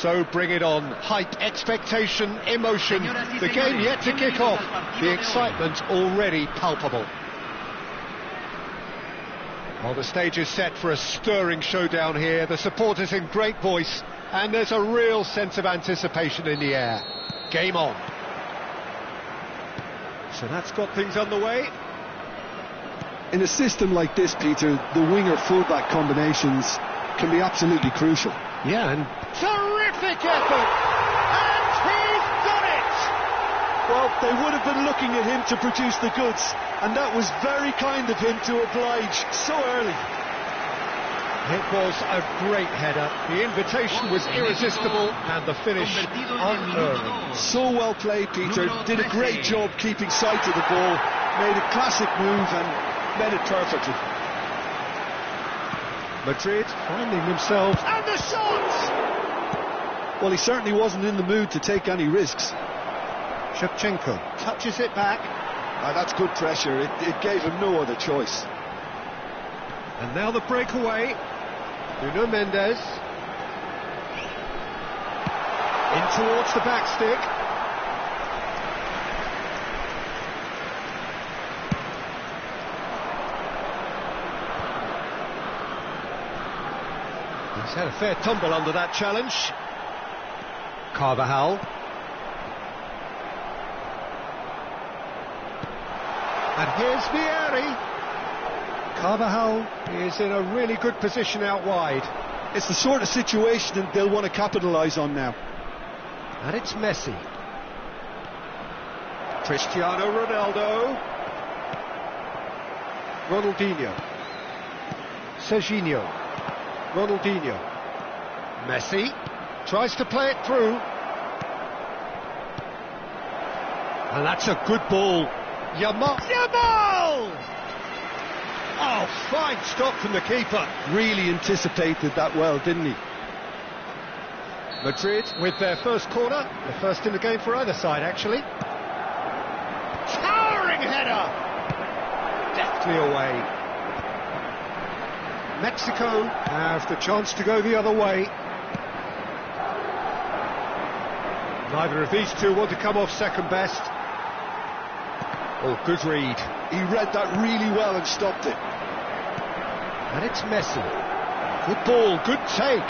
So bring it on. Hype, expectation, emotion. The game yet to kick off. The excitement already palpable. Well, the stage is set for a stirring showdown here. The supporters in great voice, and there's a real sense of anticipation in the air. Game on. So that's got things underway. In a system like this, Peter, the winger-fullback combinations can be absolutely crucial. Yeah, and terrific effort! And he's done it! Well, they would have been looking at him to produce the goods, and that was very kind of him to oblige so early. It was a great header. The invitation was irresistible, and the finish unearned. So well played, Peter. Did a great job keeping sight of the ball, made a classic move and made it perfectly. Madrid finding themselves, and the shot! Well, he certainly wasn't in the mood to take any risks. Shevchenko touches it back. That's good pressure. It gave him no other choice. And now the breakaway. Nuno Mendes. In towards the back stick. He's had a fair tumble under that challenge. Carvajal. And here's Vieri. Carvajal is in a really good position out wide. It's the sort of situation that they'll want to capitalise on now. And it's Messi. Cristiano Ronaldo. Ronaldinho. Serginho. Ronaldinho. Messi tries to play it through. And that's a good ball. Yamal! Oh, fine stop from the keeper. Really anticipated that well, didn't he? Madrid with their first corner. The first in the game for either side, actually. Towering header! Deftly away. Mexico have the chance to go the other way. Neither of these two want to come off second best. Oh, good read. He read that really well and stopped it. And it's Messi. Good ball, good take.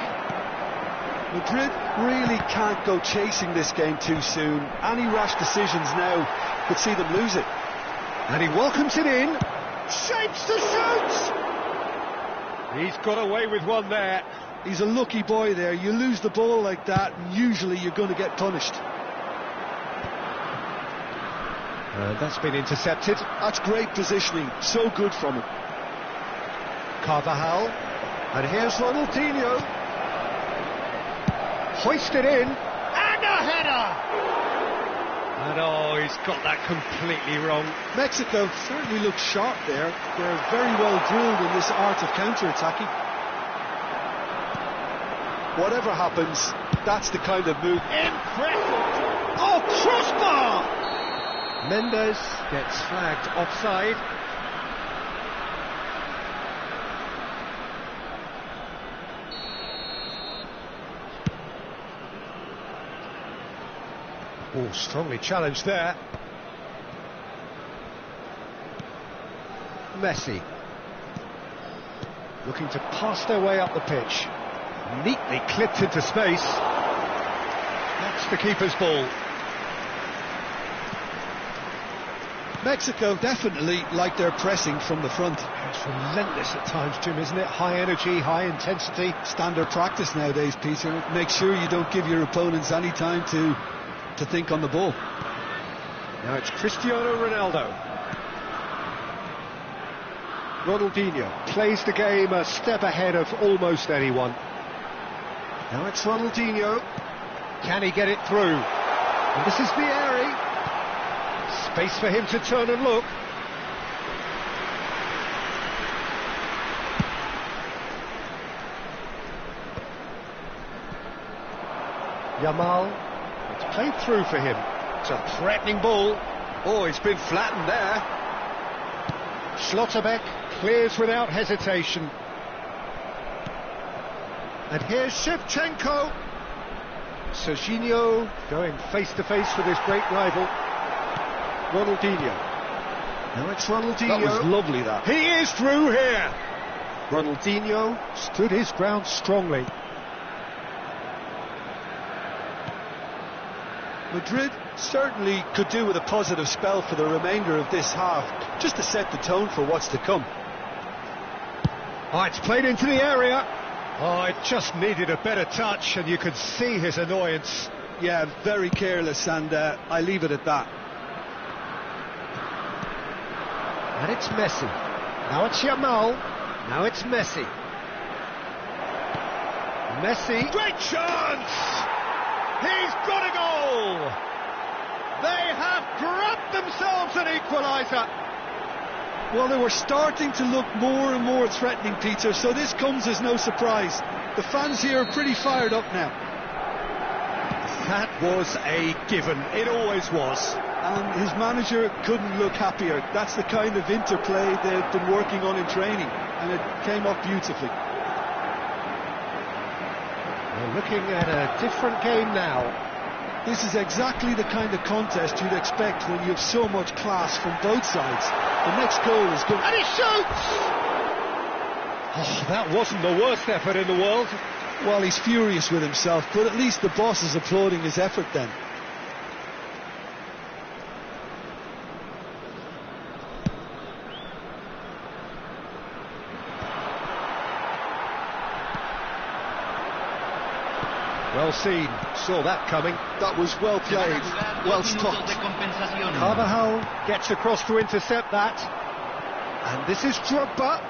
Madrid really can't go chasing this game too soon. Any rash decisions now could see them lose it. And he welcomes it in. Shapes to shoot! He's got away with one there. He's a lucky boy there. You lose the ball like that, and usually you're going to get punished. That's been intercepted. That's great positioning. So good from him. Carvajal. And here's Ronaldinho. Hoisted in. And a header! And oh, he's got that completely wrong. Mexico certainly looks sharp there. They're very well drilled in this art of counter-attacking. Whatever happens, that's the kind of move. Impressive! Oh, crossbar! Mendes gets flagged offside. Oh, strongly challenged there. Messi. Looking to pass their way up the pitch. Neatly clipped into space. That's the keeper's ball. Mexico definitely like their pressing from the front. It's relentless at times, Jim, isn't it? High energy, high intensity. Standard practice nowadays, Peter. Make sure you don't give your opponents any time to think on the ball. Now it's Cristiano Ronaldo. Ronaldinho plays the game a step ahead of almost anyone. Now it's Ronaldinho. Can he get it through? And this is Vieri. Space for him to turn and look. Yamal. It's played through for him. It's a threatening ball. Oh, he's been flattened there. Schlotterbeck clears without hesitation. And here's Shevchenko. Serginho going face-to-face with his great rival, Ronaldinho. Now it's Ronaldinho. That was lovely, that. He is through here. Ronaldinho stood his ground strongly. Madrid certainly could do with a positive spell for the remainder of this half, just to set the tone for what's to come. Oh, it's played into the area. Oh, it just needed a better touch, and you could see his annoyance. Yeah, very careless, and I leave it at that. And it's Messi. Now it's Yamal. Now it's Messi. Messi. Great chance! He's got a goal! They have grabbed themselves an equaliser. Well, they were starting to look more and more threatening, Peter, so this comes as no surprise. The fans here are pretty fired up now. That was a given. It always was. And his manager couldn't look happier. That's the kind of interplay they've been working on in training, and it came off beautifully. We're looking at a different game now. This is exactly the kind of contest you'd expect when you have so much class from both sides. The next goal is good. And he shoots! Oh, that wasn't the worst effort in the world. Well, he's furious with himself, but at least the boss is applauding his effort then. Well seen, saw that coming. That was well played, well stopped. Carvajal gets across to intercept that. And this is Drogba.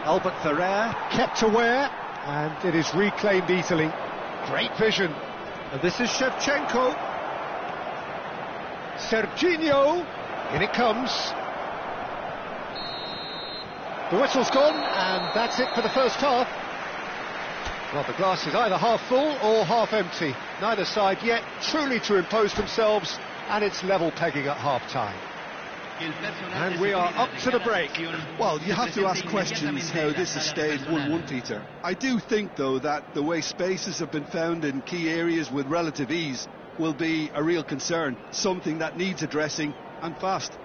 Albert Ferrer kept aware, and it is reclaimed easily. Great vision. And this is Shevchenko. Serginho. In it comes. The whistle's gone, and that's it for the first half. Well, the glass is either half full or half empty. Neither side yet truly to impose themselves, and it's level pegging at half-time. And we are up to the break. Well, you have to ask questions how this has stayed 1-1, Peter. I do think, though, that the way spaces have been found in key areas with relative ease will be a real concern, something that needs addressing, and fast.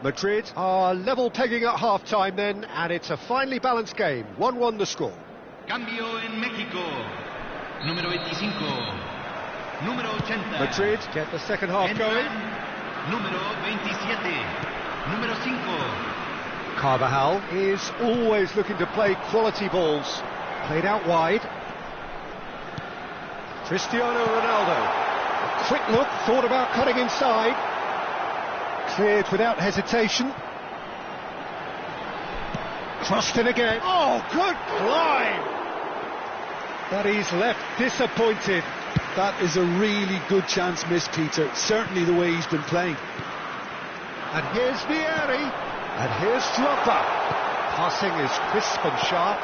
Madrid are level pegging at half-time then, and it's a finely balanced game. 1-1 the score. Cambio en México. Número 25. Número 80. Madrid get the second half going. Número 27. Número 5. Carvajal is always looking to play quality balls. Played out wide. Cristiano Ronaldo. A quick look, thought about cutting inside. Cleared without hesitation. Crossed in again. Oh, good climb! But he's left disappointed. That is a really good chance missed, Peter. Certainly the way he's been playing. And here's Vieri. And here's Drogba. Passing is crisp and sharp.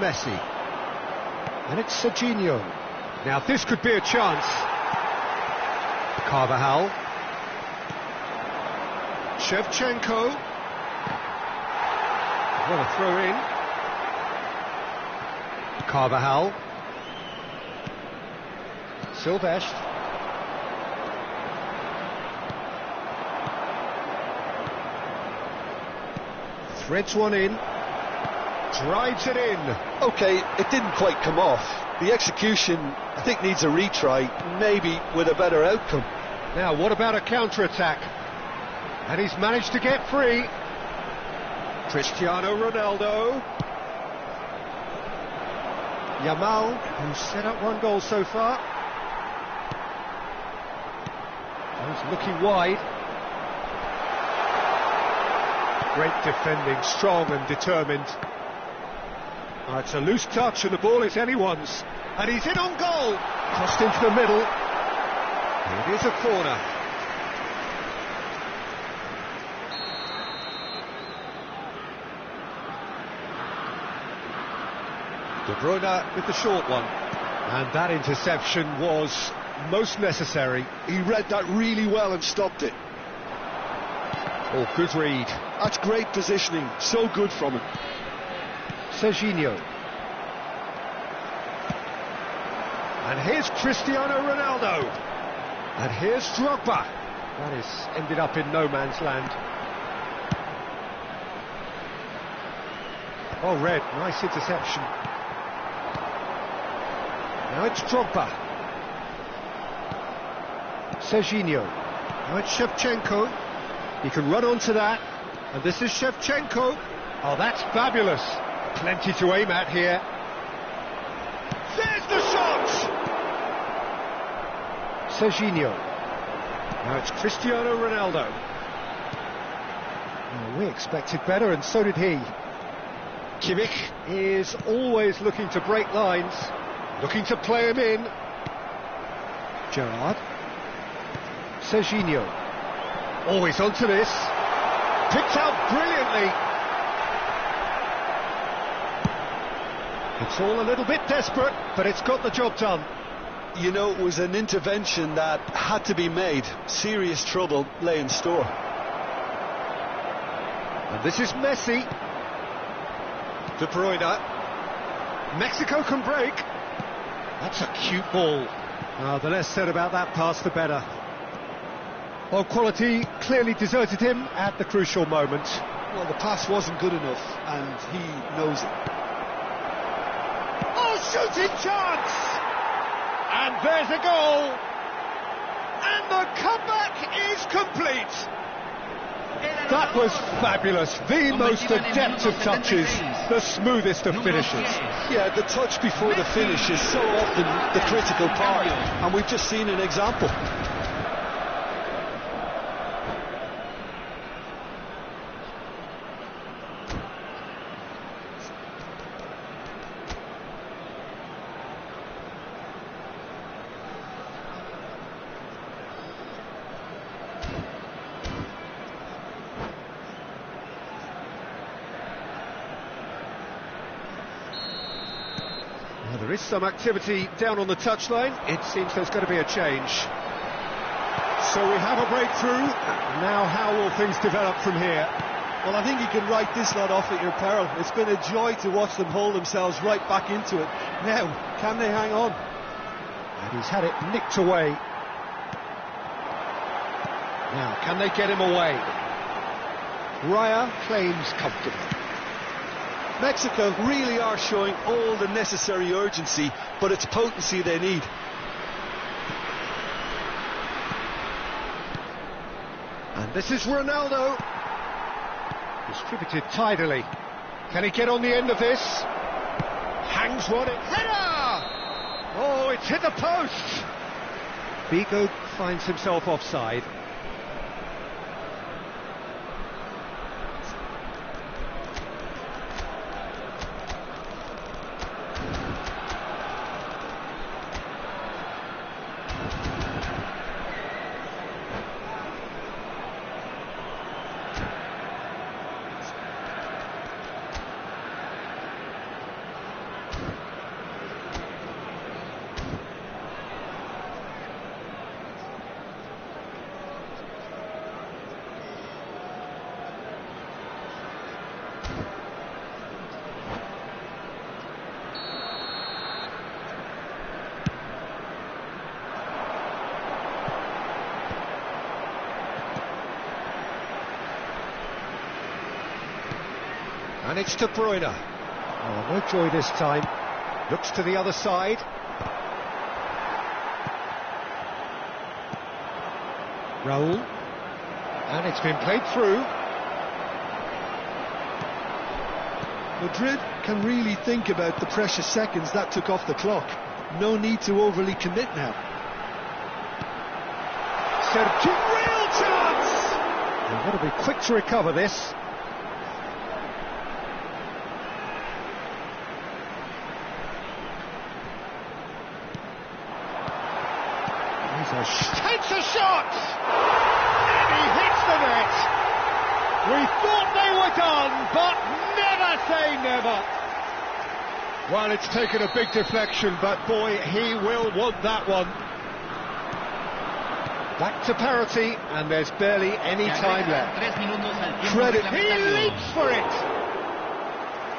Messi. And it's Serginho. Now this could be a chance. Carvajal. Shevchenko. What a throw in. Carvajal. Silvestre. Threads one in. Drives it in. OK, it didn't quite come off. The execution, I think, needs a retry, maybe with a better outcome. Now, what about a counter-attack? And he's managed to get free. Cristiano Ronaldo. Yamal, who's set up one goal so far. He's looking wide. Great defending, strong and determined. Oh, it's a loose touch and the ball is anyone's. And he's in on goal. Crossed into the middle. It is a corner. De Bruyne with the short one. And that interception was most necessary. He read that really well and stopped it. Oh, good read. That's great positioning. So good from him. Serginho. And here's Cristiano Ronaldo. And here's Drogba. That is ended up in no man's land. Oh, Red, nice interception. Now it's Drogba. Serginho. Now it's Shevchenko. He can run onto that. And this is Shevchenko. Oh, that's fabulous. Plenty to aim at here. There's the shot! Serginho. Now it's Cristiano Ronaldo. Oh, we expected better, and so did he. Kimmich is always looking to break lines, looking to play him in. Gerrard. Serginho. Always onto this. Picked out brilliantly. It's all a little bit desperate, but it's got the job done. You know, it was an intervention that had to be made. Serious trouble lay in store. And this is Masih. De Bruyne. Mexico can break. That's a cute ball. The less said about that pass, the better. Well, quality clearly deserted him at the crucial moment. Well, the pass wasn't good enough, and he knows it. Oh, shooting chance! And there's a goal! And the comeback is complete! That was fabulous. The most adept of touches, the smoothest of finishes. Yeah, the touch before the finish is so often the critical part, and we've just seen an example. There is some activity down on the touchline. It seems there's going to be a change. So we have a breakthrough. Now how will things develop from here? Well, I think you can write this lot off at your peril. It's been a joy to watch them hold themselves right back into it. Now, can they hang on? And he's had it nicked away. Now, can they get him away? Raya claims comfortably. Mexico really are showing all the necessary urgency, but it's potency they need. And this is Ronaldo. Distributed tidily. Can he get on the end of this? Hangs one in. Header! Oh, it's hit the post! Vigo finds himself offside. And it's De Bruyne. Oh, no joy this time. Looks to the other side. Raul. And it's been played through. Madrid can really think about the precious seconds that took off the clock. No need to overly commit now. Sergio, real chance! They've got to be quick to recover this. Takes a shot! And he hits the net! We thought they were done, but never say never! Well, it's taken a big deflection, but boy, he will want that one. Back to parity, and there's barely any time left. Credit. He leaps for it!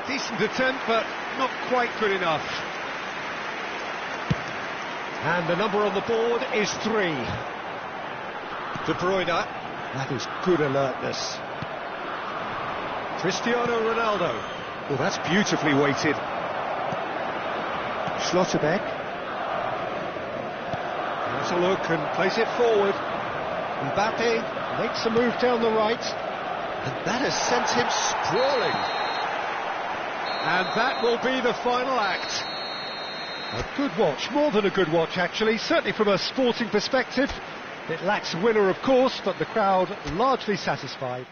Decent attempt, but not quite good enough. And the number on the board is 3. De Bruyne, that is good alertness. Cristiano Ronaldo, well, that's beautifully weighted. Schlotterbeck. Has a look and plays it forward. Mbappe makes a move down the right. And that has sent him sprawling. And that will be the final act. A good watch, more than a good watch actually, certainly from a sporting perspective. It lacks a winner of course, but the crowd largely satisfied.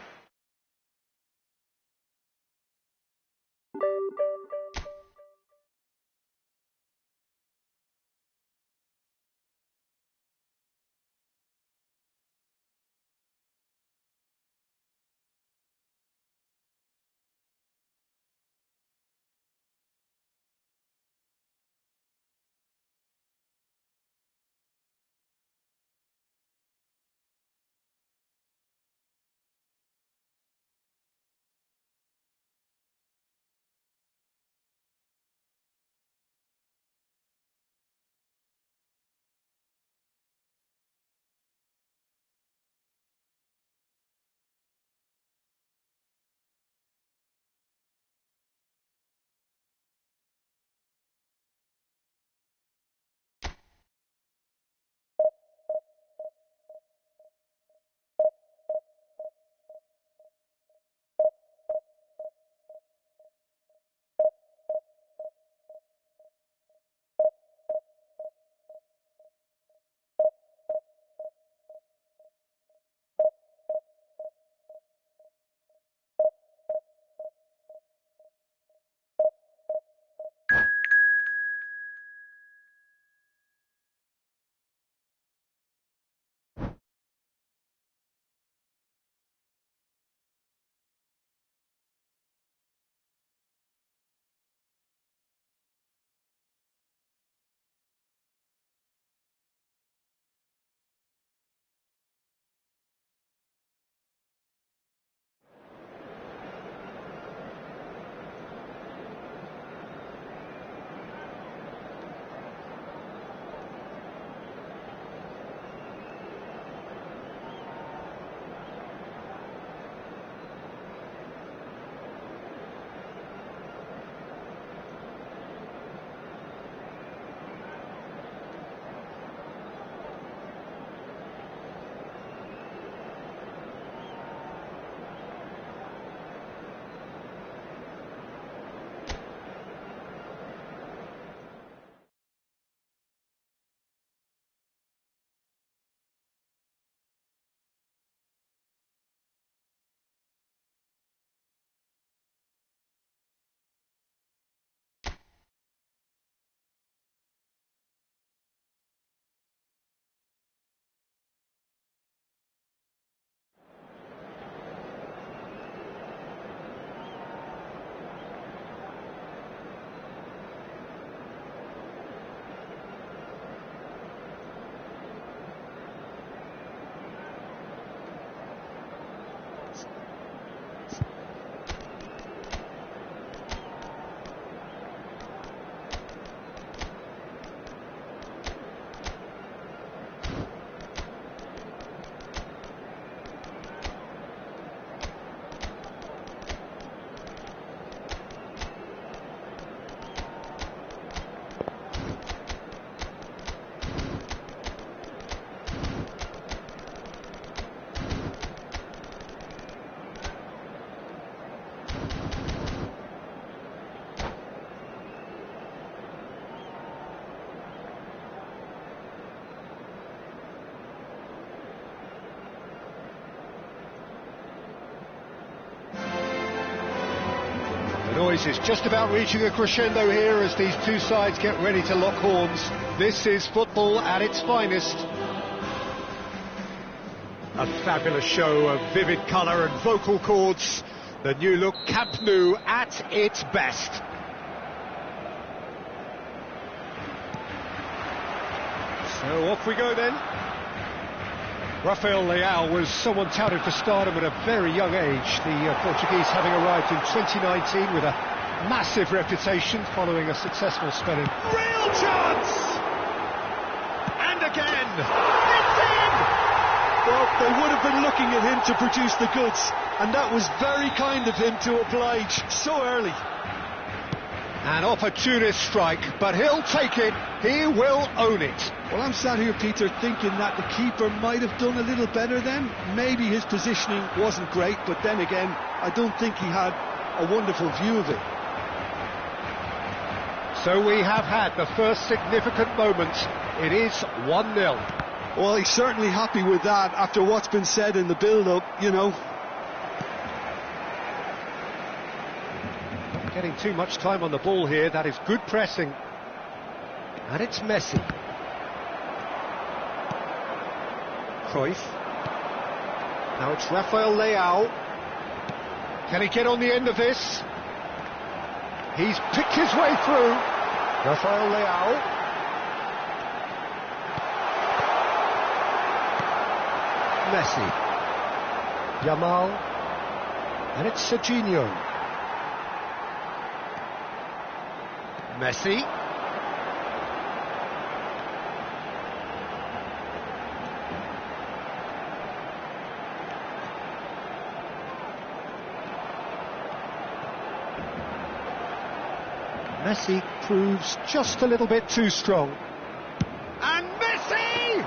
The noise is just about reaching a crescendo here as these two sides get ready to lock horns. This is football at its finest. A fabulous show of vivid colour and vocal cords. The new look Camp Nou at its best. So off we go then. Rafael Leao was someone touted for stardom at a very young age. The Portuguese having arrived in 2019 with a Massive reputation following a successful spell in. Real chance! And again! It's in! Well, they would have been looking at him to produce the goods, and that was very kind of him to oblige so early. An opportunist strike, but he'll take it. He will own it. Well, I'm sat here, Peter, thinking that the keeper might have done a little better then. Maybe his positioning wasn't great, but then again, I don't think he had a wonderful view of it. So we have had the first significant moment. It is 1-0. Well, he's certainly happy with that after what's been said in the build-up, you know. Getting too much time on the ball here. That is good pressing. And it's Masih. Cruyff. Now it's Rafael Leao. Can he get on the end of this? He's picked his way through. Rafael Leao. Masih. Yamal. And it's Serginho. Masih. Masih proves just a little bit too strong. And Masih!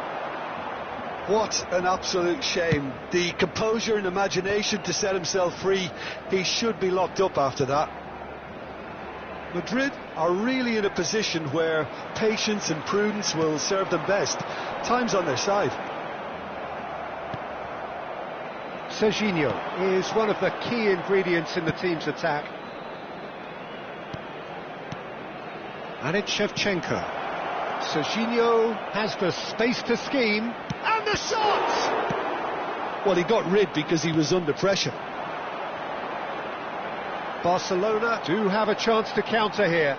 What an absolute shame. The composure and imagination to set himself free. He should be locked up after that. Madrid are really in a position where patience and prudence will serve them best. Time's on their side. Serginho is one of the key ingredients in the team's attack. And it's Shevchenko. Serginho has the space to scheme. And the shot! Well, he got rid because he was under pressure. Barcelona do have a chance to counter here.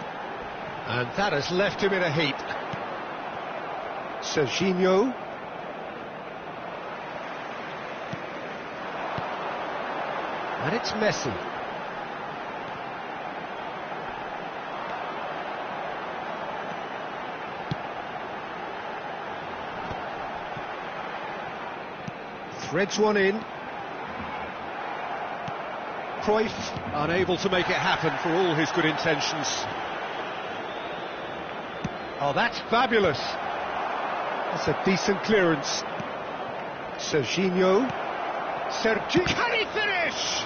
And that has left him in a heap. Serginho. And it's Masih. Threads one in. Cruyff unable to make it happen for all his good intentions. Oh, that's fabulous. That's a decent clearance. Serginho. Can he finish?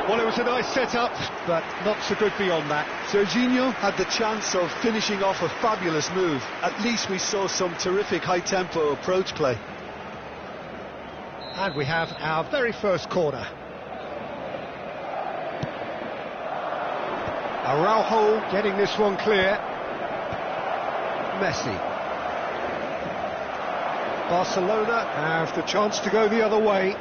Well, it was a nice setup, but not so good beyond that. Serginho had the chance of finishing off a fabulous move. At least we saw some terrific high-tempo approach play. And we have our very first corner. Araujo getting this one clear. Masih. Barcelona have the chance to go the other way.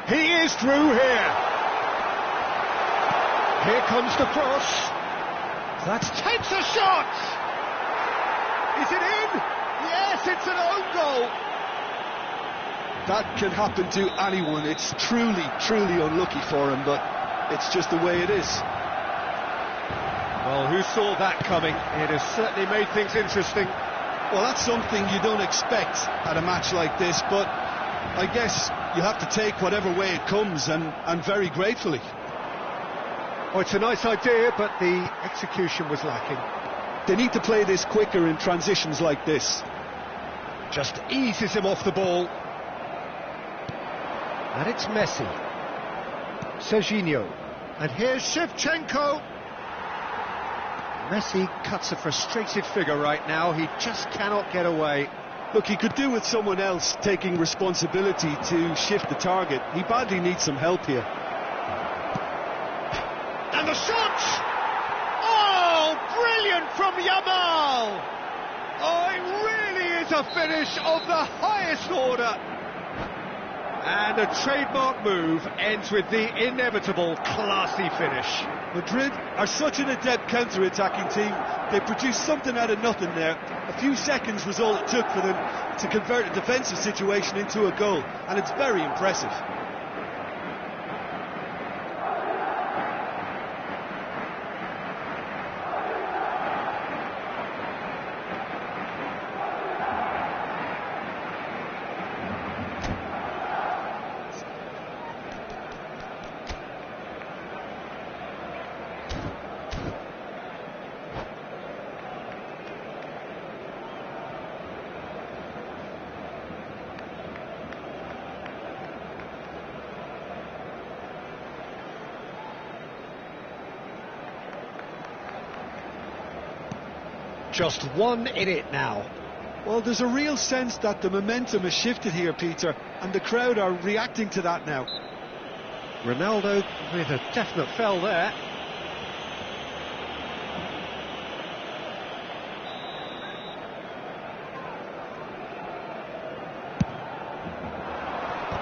He is through here. Here comes the cross. That takes a shot. Is it in? Yes, it's an own goal. That can happen to anyone. It's truly, truly unlucky for him, but it's just the way it is. Well, who saw that coming? It has certainly made things interesting. Well, that's something you don't expect at a match like this, but I guess you have to take whatever way it comes, and very gratefully. Oh, it's a nice idea, but the execution was lacking. They need to play this quicker in transitions like this. Just eases him off the ball. And it's Masih. Serginho. And here's Shevchenko. Masih cuts a frustrated figure right now. He just cannot get away. Look, he could do with someone else taking responsibility to shift the target. He badly needs some help here. And the shot! Oh, brilliant from Yamal! Oh, it really is a finish of the highest order. And a trademark move ends with the inevitable classy finish. Madrid are such an adept counter-attacking team. They produced something out of nothing there. A few seconds was all it took for them to convert a defensive situation into a goal, and it's very impressive. Just one in it now. Well, there's a real sense that the momentum has shifted here, Peter, and the crowd are reacting to that now. Ronaldo with a definite fell there.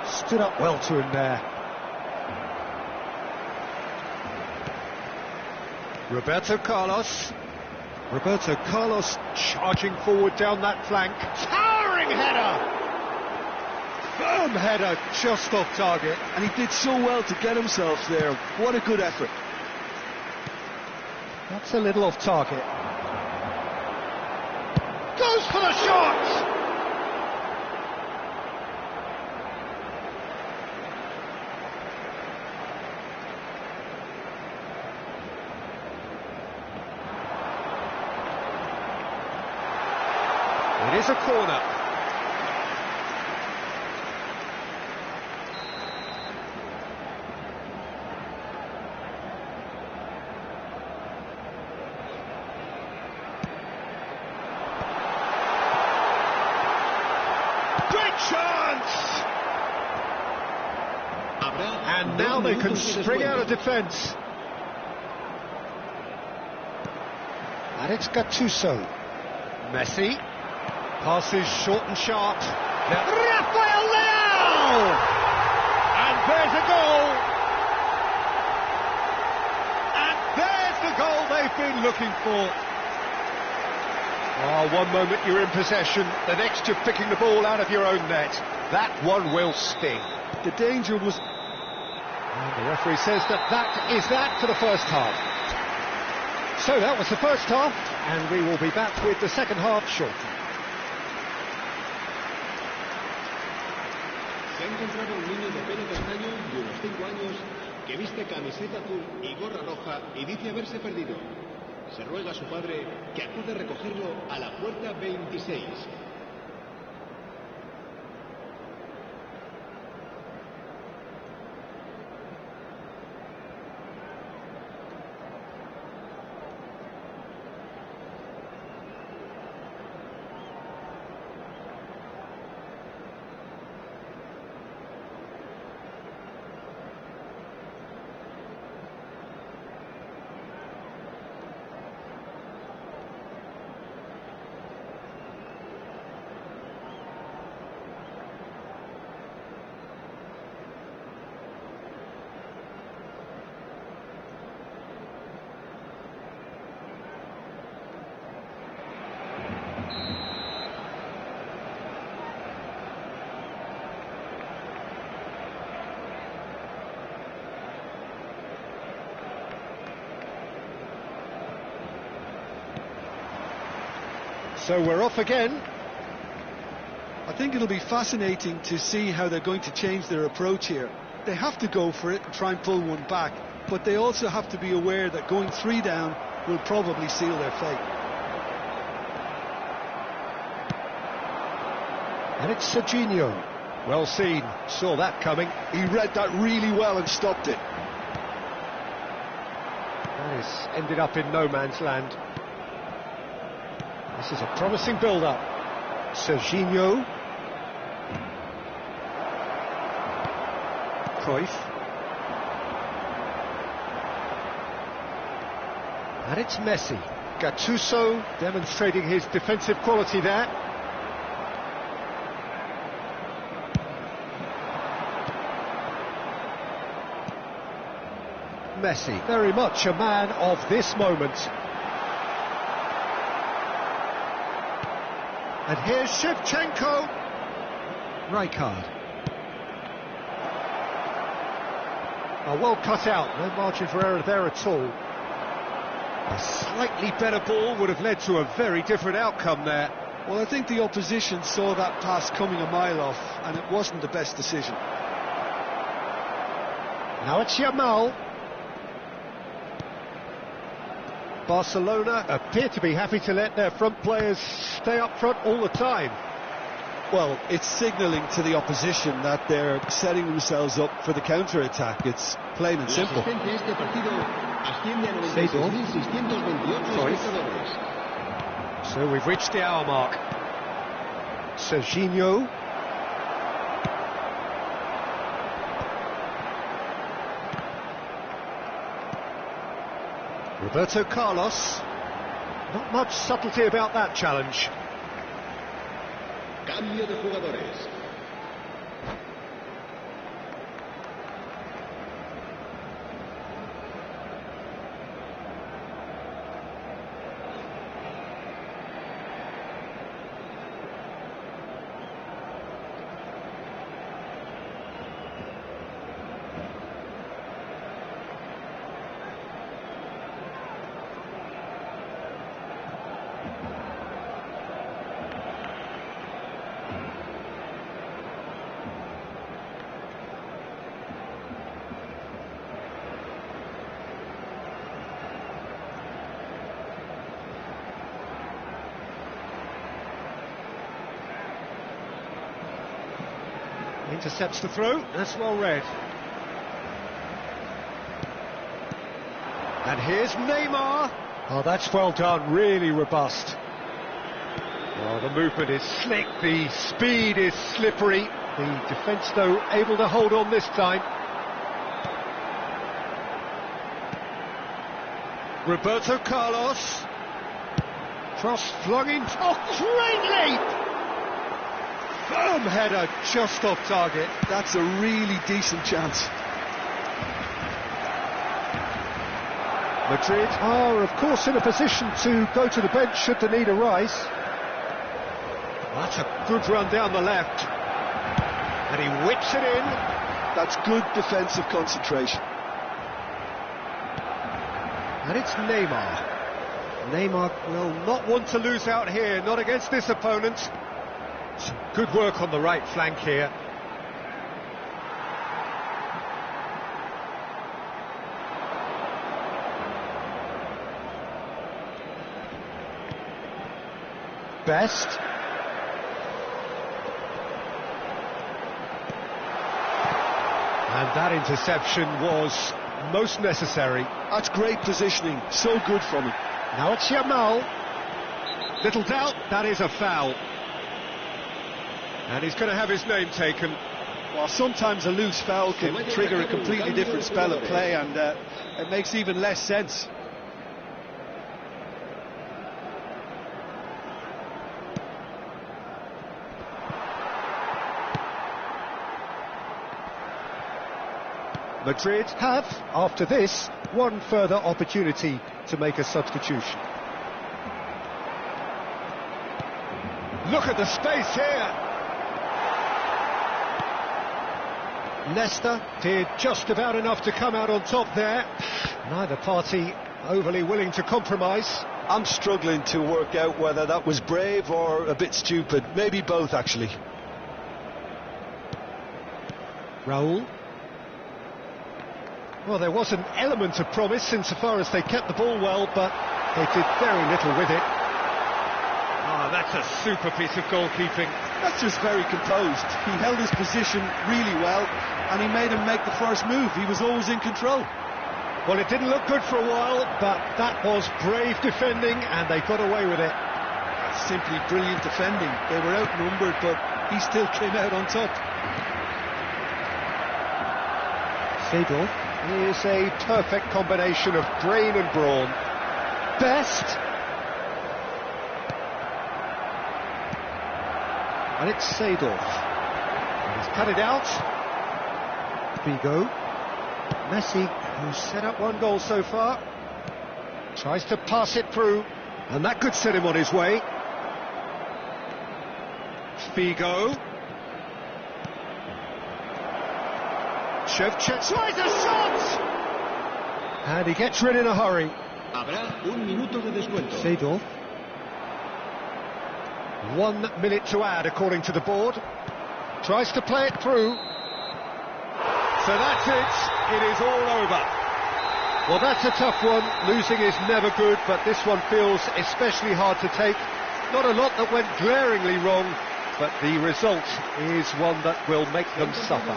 Stood up well to him there. Roberto Carlos charging forward down that flank. Towering header! Firm header, just off target. And he did so well to get himself there. What a good effort. That's a little off target. Goes for the shot! It is a corner. Great chance! And now they can spring out of defence. And it's Gattuso. Messi. Passes short and sharp. Rafael Leao! And there's a goal! And there's the goal they've been looking for. Oh, one moment you're in possession, the next you're picking the ball out of your own net. That one will sting. The danger was... And the referee says that is that for the first half. So that was the first half, and we will be back with the second half shortly. Se ha encontrado un niño de pelo castaño de unos 5 años que viste camiseta azul y gorra roja y dice haberse perdido. Se ruega a su padre que acude a recogerlo a la puerta 26. So we're off again. I think it'll be fascinating to see how they're going to change their approach here. They have to go for it and try and pull one back, but they also have to be aware that going 3 down will probably seal their fate. And it's Serginho. Well seen, saw that coming. He read that really well and stopped it. That is ended up in no man's land. This is a promising build-up. Serginho. Cruyff. And it's Messi. Gattuso demonstrating his defensive quality there. Messi, very much a man of this moment. And here's Shevchenko. Rijkaard. Well cut out, no margin for error there at all. A slightly better ball would have led to a very different outcome there. Well, I think the opposition saw that pass coming a mile off, and it wasn't the best decision. Now it's Yamal. Barcelona appear to be happy to let their front players stay up front all the time. Well, it's signalling to the opposition that they're setting themselves up for the counter-attack. It's plain and simple. So we've reached the hour mark. Serginho. Roberto Carlos. Not much subtlety about that challenge. Cambio de jugadores. Intercepts the throw, that's well read. And here's Neymar. Oh, that's well done, really robust. Oh, the movement is slick, the speed is slippery. The defence, though, able to hold on this time. Roberto Carlos. Cross flung in. Oh, great leap! Firm header, just off target. That's a really decent chance. Madrid are, of course, in a position to go to the bench should the need arise. That's a good run down the left. And he whips it in. That's good defensive concentration. And it's Neymar. Neymar will not want to lose out here, not against this opponent. Some good work on the right flank here. Best. And that interception was most necessary. That's great positioning, so good from him. Now it's Yamal. Little doubt, that is a foul. And he's going to have his name taken. Well, sometimes a loose foul can trigger a completely different spell of play, and it makes even less sense. Madrid have, after this, one further opportunity to make a substitution. Look at the space here. Leicester did just about enough to come out on top there. Neither party overly willing to compromise. I'm struggling to work out whether that was brave or a bit stupid. Maybe both, actually. Raul. Well, there was an element of promise insofar as they kept the ball well, but they did very little with it. Ah, that's a super piece of goalkeeping. That's just very composed. He held his position really well, and he made him make the first move. He was always in control. Well, it didn't look good for a while, but that was brave defending, and they got away with it. That's simply brilliant defending. They were outnumbered, but he still came out on top. Seedorf is a perfect combination of brain and brawn. Best. And it's Seedorf. And he's cut it out. Figo. Masih, who's set up one goal so far, tries to pass it through, and that could set him on his way. Figo. Shevchenko tries a shot! And he gets rid in a hurry. Habrá un minuto de descuento. Seedorf. 1 minute to add, according to the board. Tries to play it through. So that's it. It is all over. Well, that's a tough one. Losing is never good, but this one feels especially hard to take. Not a lot that went glaringly wrong, but the result is one that will make them suffer.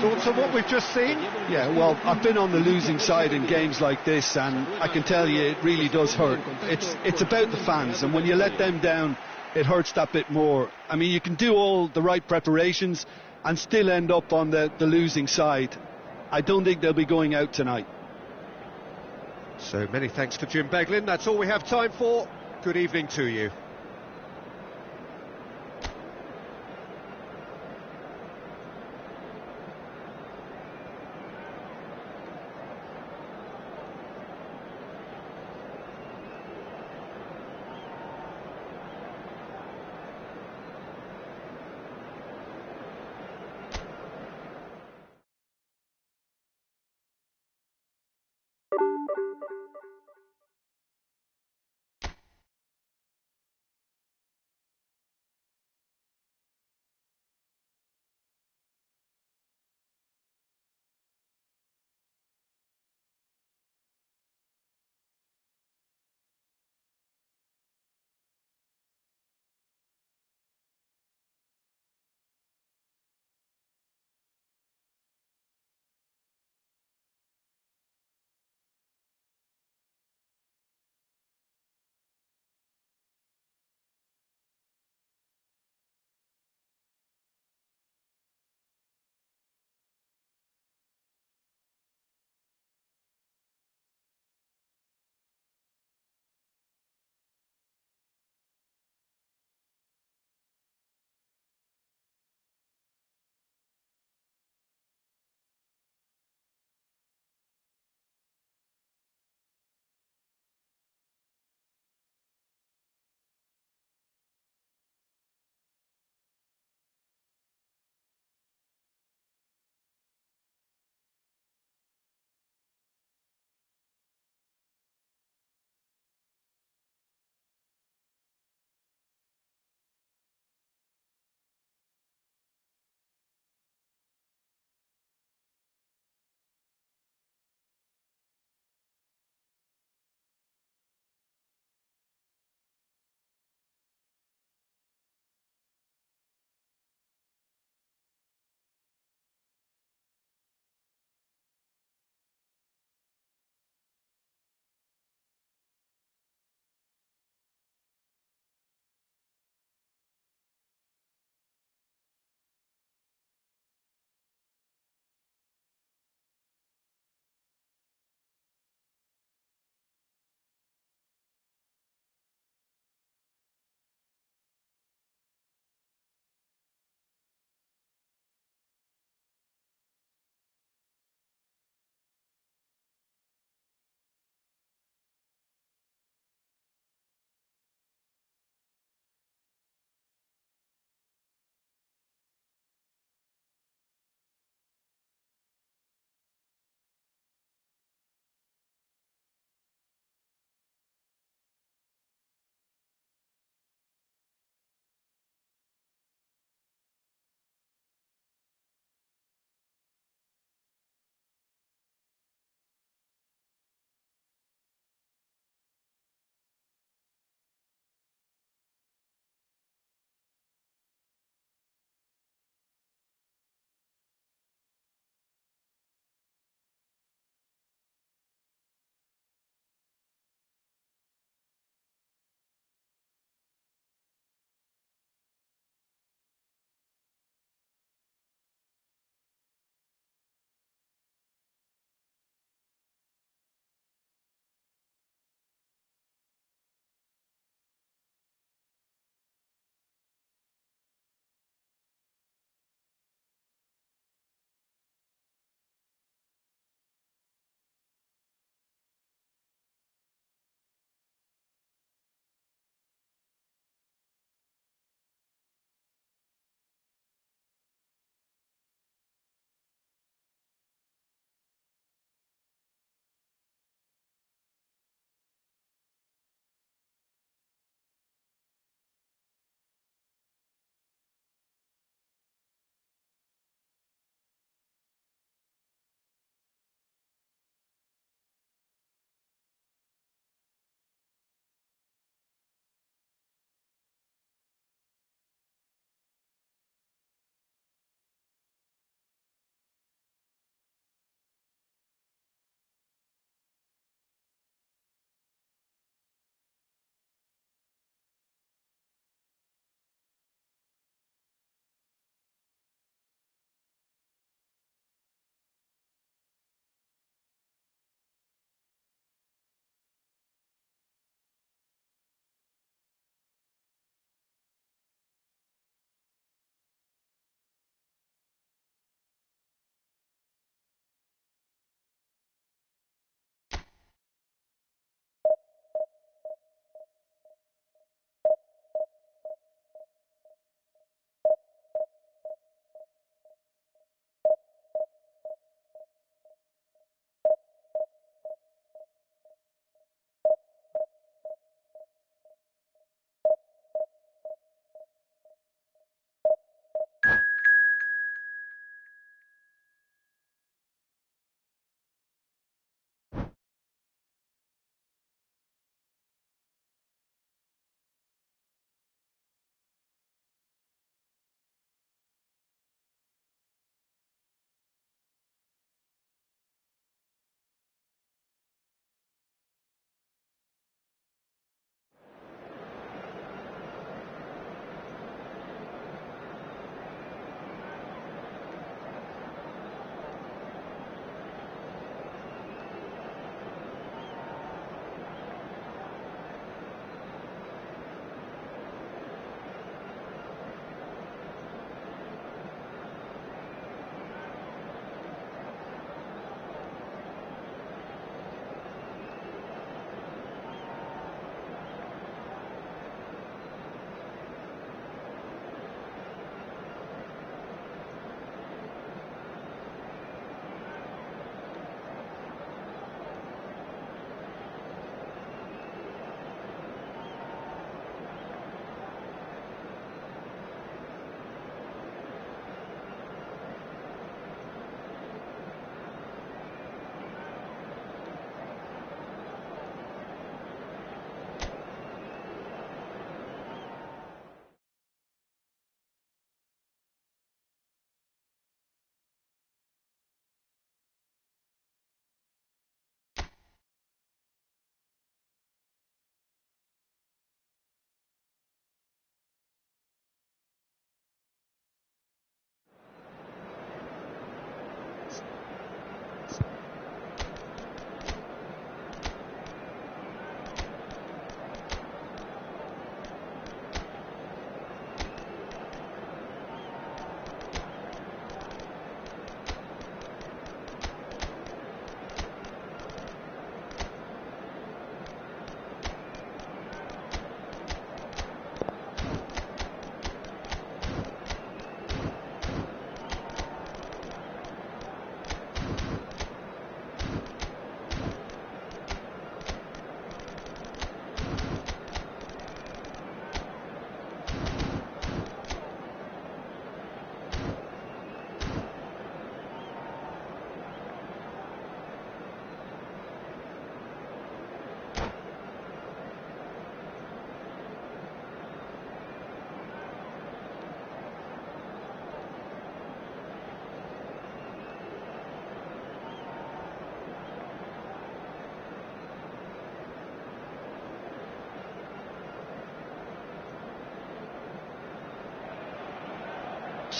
Thoughts on what we've just seen? Yeah, well, I've been on the losing side in games like this, and I can tell you it really does hurt. It's about the fans, and when you let them down, it hurts that bit more. I mean, you can do all the right preparations and still end up on the losing side. I don't think they'll be going out tonight. So many thanks to Jim Beglin. That's all we have time for. Good evening to you.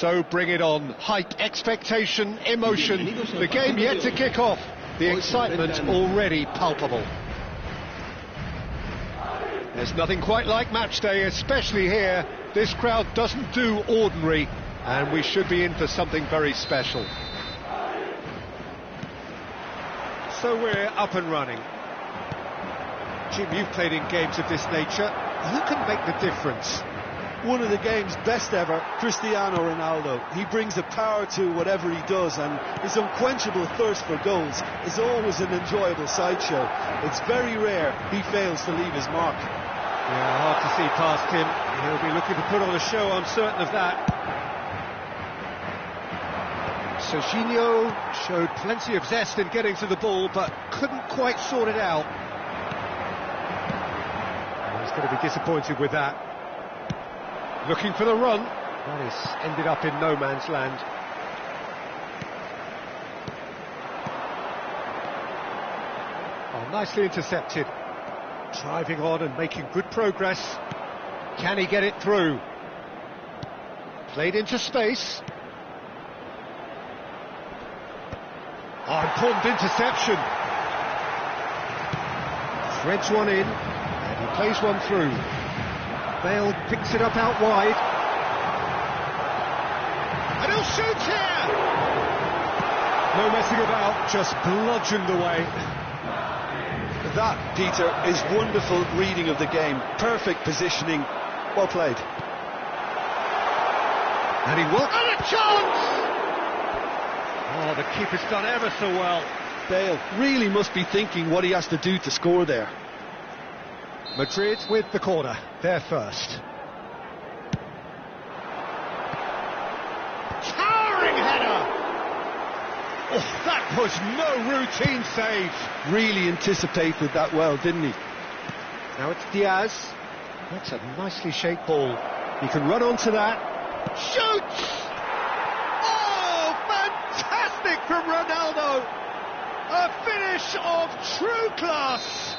So bring it on. Hype, expectation, emotion. The game yet to kick off. The excitement already palpable. There's nothing quite like match day, especially here. This crowd doesn't do ordinary, and we should be in for something very special. So we're up and running. Jim, you've played in games of this nature. Who can make the difference? One of the game's best ever, Cristiano Ronaldo. He brings a power to whatever he does, and his unquenchable thirst for goals is always an enjoyable sideshow. It's very rare he fails to leave his mark. Yeah, hard to see past him. He'll be looking to put on a show, I'm certain of that. Serginho showed plenty of zest in getting to the ball, but couldn't quite sort it out. He's going to be disappointed with that. Looking for the run. That is ended up in no man's land. Oh, nicely intercepted. Driving on and making good progress. Can he get it through? Played into space. Oh, important interception. Threads one in, and he plays one through. Bale picks it up out wide. And he'll shoot here! No messing about, just bludgeoned away. That, Peter, is wonderful reading of the game. Perfect positioning. Well played. And he will... And a chance! Oh, the keeper's done ever so well. Bale really must be thinking what he has to do to score there. Madrid with the corner, they're first. Towering header! Oh, that was no routine save. Really anticipated that well, didn't he? Now it's Diaz. That's a nicely shaped ball. He can run onto that. Shoots! Oh, fantastic from Ronaldo! A finish of true class!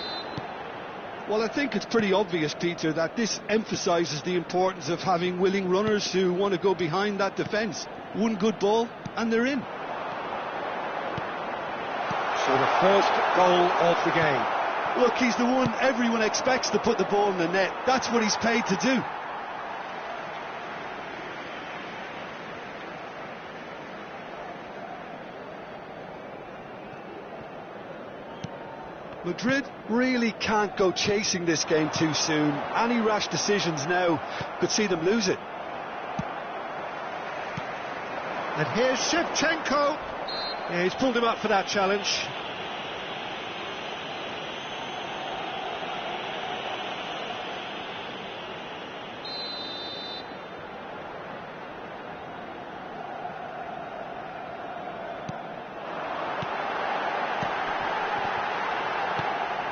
Well, I think it's pretty obvious, Peter, that this emphasises the importance of having willing runners who want to go behind that defence. One good ball, and they're in. So the first goal of the game. Look, he's the one everyone expects to put the ball in the net. That's what he's paid to do. Madrid really can't go chasing this game too soon. Any rash decisions now could see them lose it. And here's Shevchenko. Yeah, he's pulled him up for that challenge.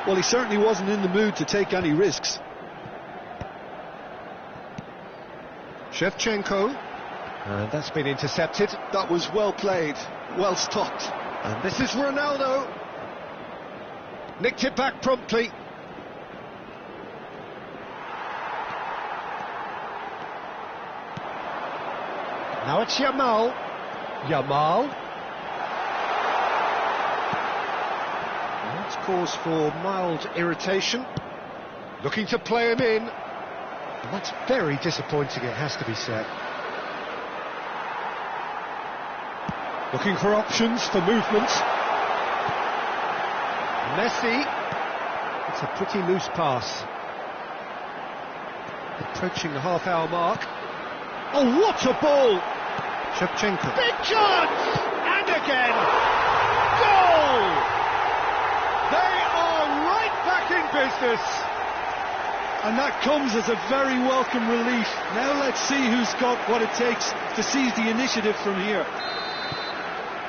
Well, he certainly wasn't in the mood to take any risks. Shevchenko. And that's been intercepted. That was well played, well stopped. And this is Ronaldo. Nicked it back promptly. Now it's Yamal. Yamal. That's cause for mild irritation. Looking to play him in. And that's very disappointing, it has to be said. Looking for options for movement. Masih. It's a pretty loose pass. Approaching the half-hour mark. Oh, what a ball! Shevchenko. Big chance! And again! Goal! They are right back in business! And that comes as a very welcome relief. Now let's see who's got what it takes to seize the initiative from here.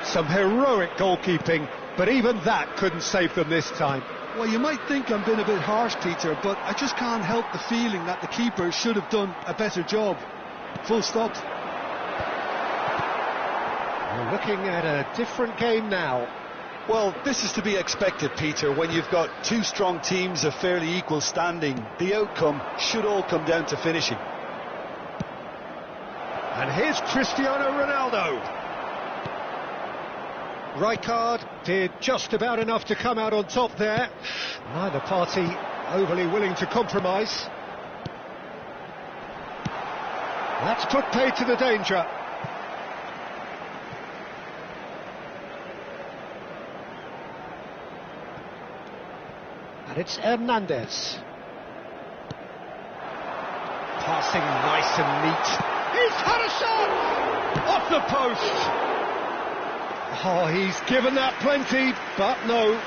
Some heroic goalkeeping, but even that couldn't save them this time. Well, you might think I'm being a bit harsh, Peter, but I just can't help the feeling that the keeper should have done a better job. Full stop. We're looking at a different game now. Well, this is to be expected, Peter. When you've got two strong teams of fairly equal standing, the outcome should all come down to finishing. And here's Cristiano Ronaldo. Rijkaard did just about enough to come out on top there. Neither party overly willing to compromise. That's put paid to the danger. And it's Hernandez. Passing nice and neat. He's had a shot! Off the post! Oh, he's given that plenty, but no.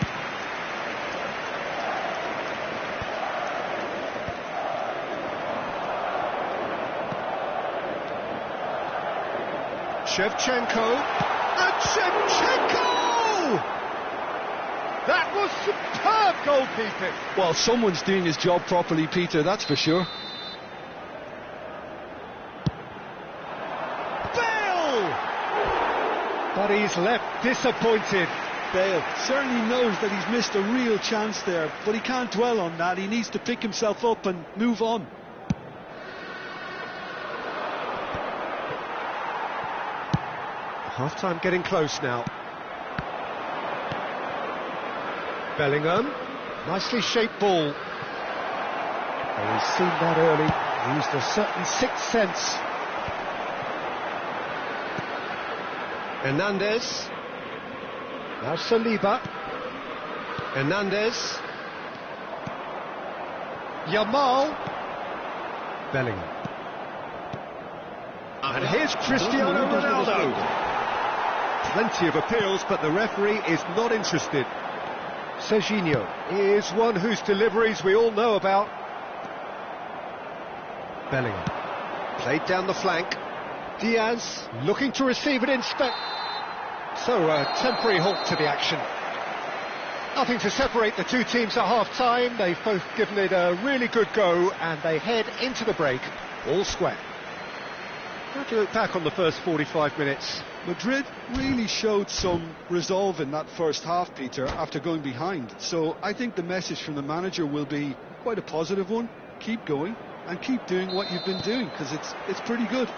Shevchenko. And Shevchenko! That was superb goalkeeping. Well, someone's doing his job properly, Peter, that's for sure. But he's left disappointed. Bale certainly knows that he's missed a real chance there, but he can't dwell on that. He needs to pick himself up and move on. Half-time getting close now. Bellingham, nicely shaped ball. Oh, he's seen that early, used a certain sixth sense. Hernandez. Now Saliba. Hernandez. Yamal. Bellingham. And here's Cristiano Ronaldo. Plenty of appeals, but the referee is not interested. Serginho is one whose deliveries we all know about. Bellingham. Played down the flank. Diaz looking to receive it instead. So a temporary halt to the action. Nothing to separate the two teams at half-time. They've both given it a really good go and they head into the break all square. How do you look back on the first 45 minutes? Madrid really showed some resolve in that first half, Peter, after going behind. So I think the message from the manager will be quite a positive one. Keep going and keep doing what you've been doing, because it's pretty good.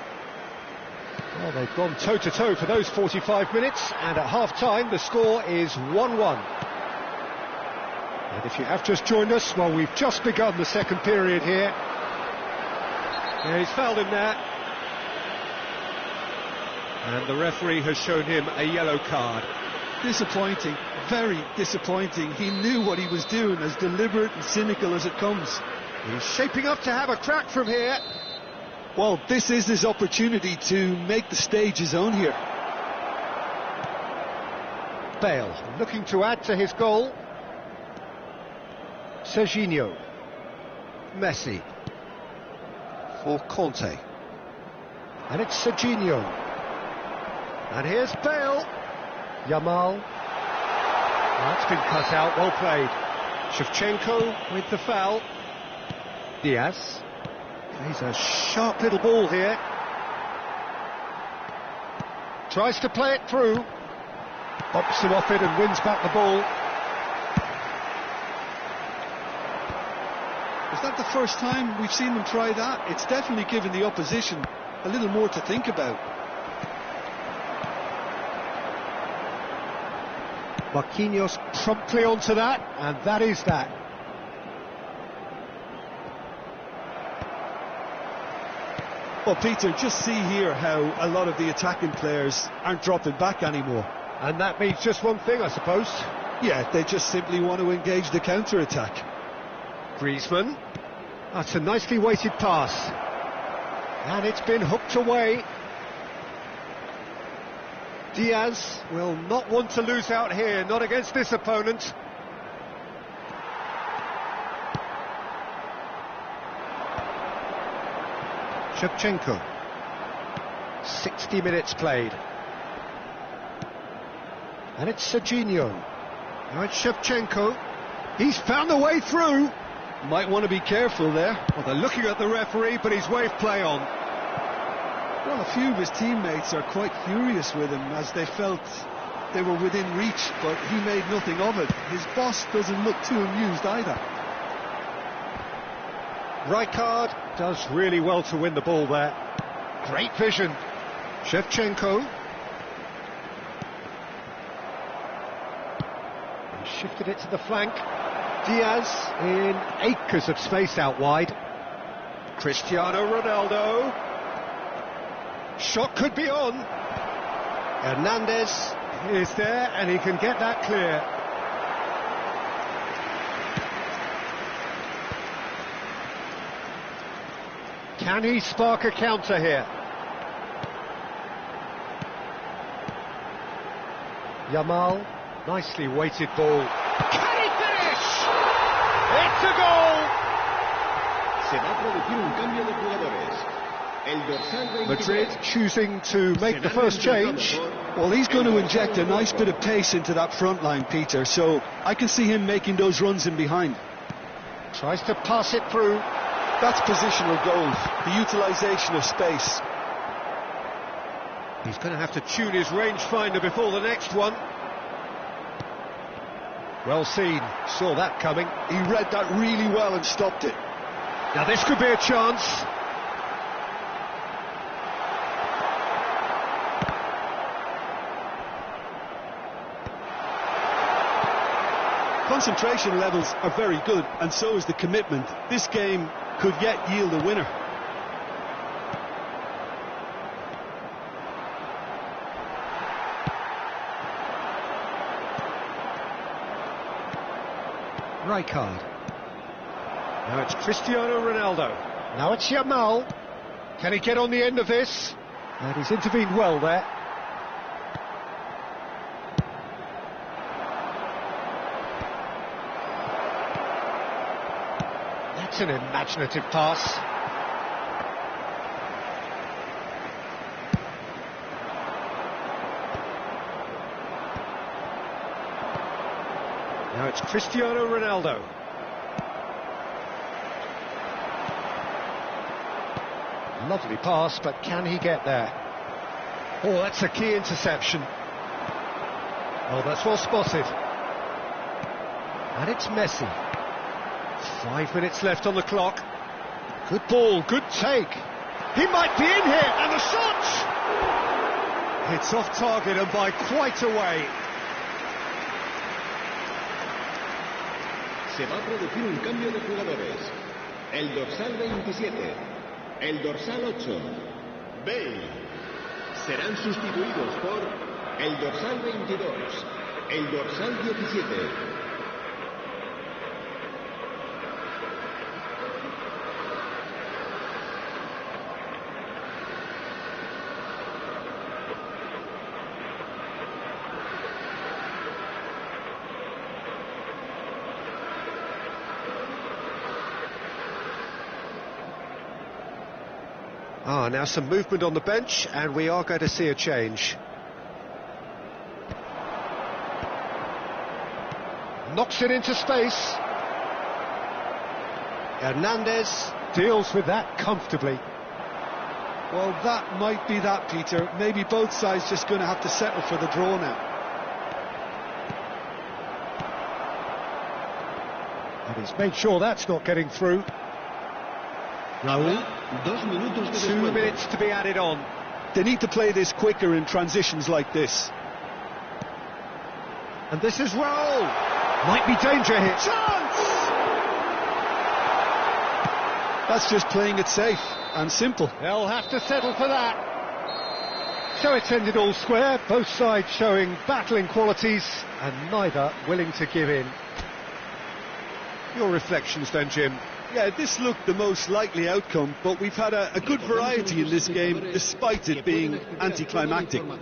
Well, they've gone toe-to-toe for those 45 minutes, and at half-time the score is 1-1. And if you have just joined us, well, we've just begun the second period here. Yeah, he's fouled him there. And the referee has shown him a yellow card. Disappointing, very disappointing. He knew what he was doing, as deliberate and cynical as it comes. He's shaping up to have a crack from here. Well, this is his opportunity to make the stage his own here. Bale looking to add to his goal. Serginho. Messi. For Conte. And it's Serginho. And here's Bale. Yamal. That's been cut out, well played. Shevchenko with the foul. Diaz. He's a sharp little ball here. Tries to play it through. Bops him off it and wins back the ball. Is that the first time we've seen them try that? It's definitely given the opposition a little more to think about. Marquinhos promptly onto that, and that is that. Well, Peter, just see here how a lot of the attacking players aren't dropping back anymore. And that means just one thing, I suppose. Yeah, they just simply want to engage the counter-attack. Griezmann. That's a nicely weighted pass. And it's been hooked away. Diaz will not want to lose out here, not against this opponent. Shevchenko. 60 minutes played. And it's Serginho. Now it's Shevchenko. He's found a way through. Might want to be careful there. Well, they're looking at the referee, but he's waved play on. Well, a few of his teammates are quite furious with him, as they felt they were within reach, but he made nothing of it. His boss doesn't look too amused either. Rijkaard does really well to win the ball there. Great vision. Shevchenko. He shifted it to the flank. Diaz in acres of space out wide. Cristiano Ronaldo. Shot could be on. Hernandez is there and he can get that clear. Can he spark a counter here? Yamal, nicely weighted ball. Can he finish? It's a goal! Se va a producir un cambio de jugadores. El dorsal 23. Madrid choosing to make the first change. Well, he's going to inject a nice bit of pace into that front line, Peter, so I can see him making those runs in behind. Tries to pass it through. That's positional goal, the utilisation of space. He's going to have to tune his rangefinder before the next one. Well seen, saw that coming. He read that really well and stopped it. Now this could be a chance. Concentration levels are very good, and so is the commitment. This game could yet yield a winner. Rijkaard. Now it's Cristiano Ronaldo. Now it's Yamal. Can he get on the end of this? And he's intervened well there. That's an imaginative pass. Now it's Cristiano Ronaldo. Lovely pass, but can he get there? Oh, that's a key interception. Oh, that's well spotted. And it's Masih. 5 minutes left on the clock. Good ball, good take. He might be in here, and the shot! It's off target and by quite a way. Se va a producir un cambio de jugadores. El dorsal 27, el dorsal 8, Bale. Serán sustituidos por el dorsal 22, el dorsal 17. Now some movement on the bench, and we are going to see a change. Knocks it into space. Hernandez deals with that comfortably. Well, that might be that, Peter. Maybe both sides just going to have to settle for the draw now. And he's made sure that's not getting through. Raul. 2 minutes to be added on. They need to play this quicker in transitions like this. And this is Raul. Might be danger here. Chance! That's just playing it safe and simple. They'll have to settle for that. So it's ended all square, both sides showing battling qualities and neither willing to give in. Your reflections then, Jim? Yeah, this looked the most likely outcome, but we've had a good variety in this game, despite it being anticlimactic. Well,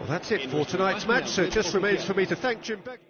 that's it for tonight's match, so it just remains for me to thank Jim Beck.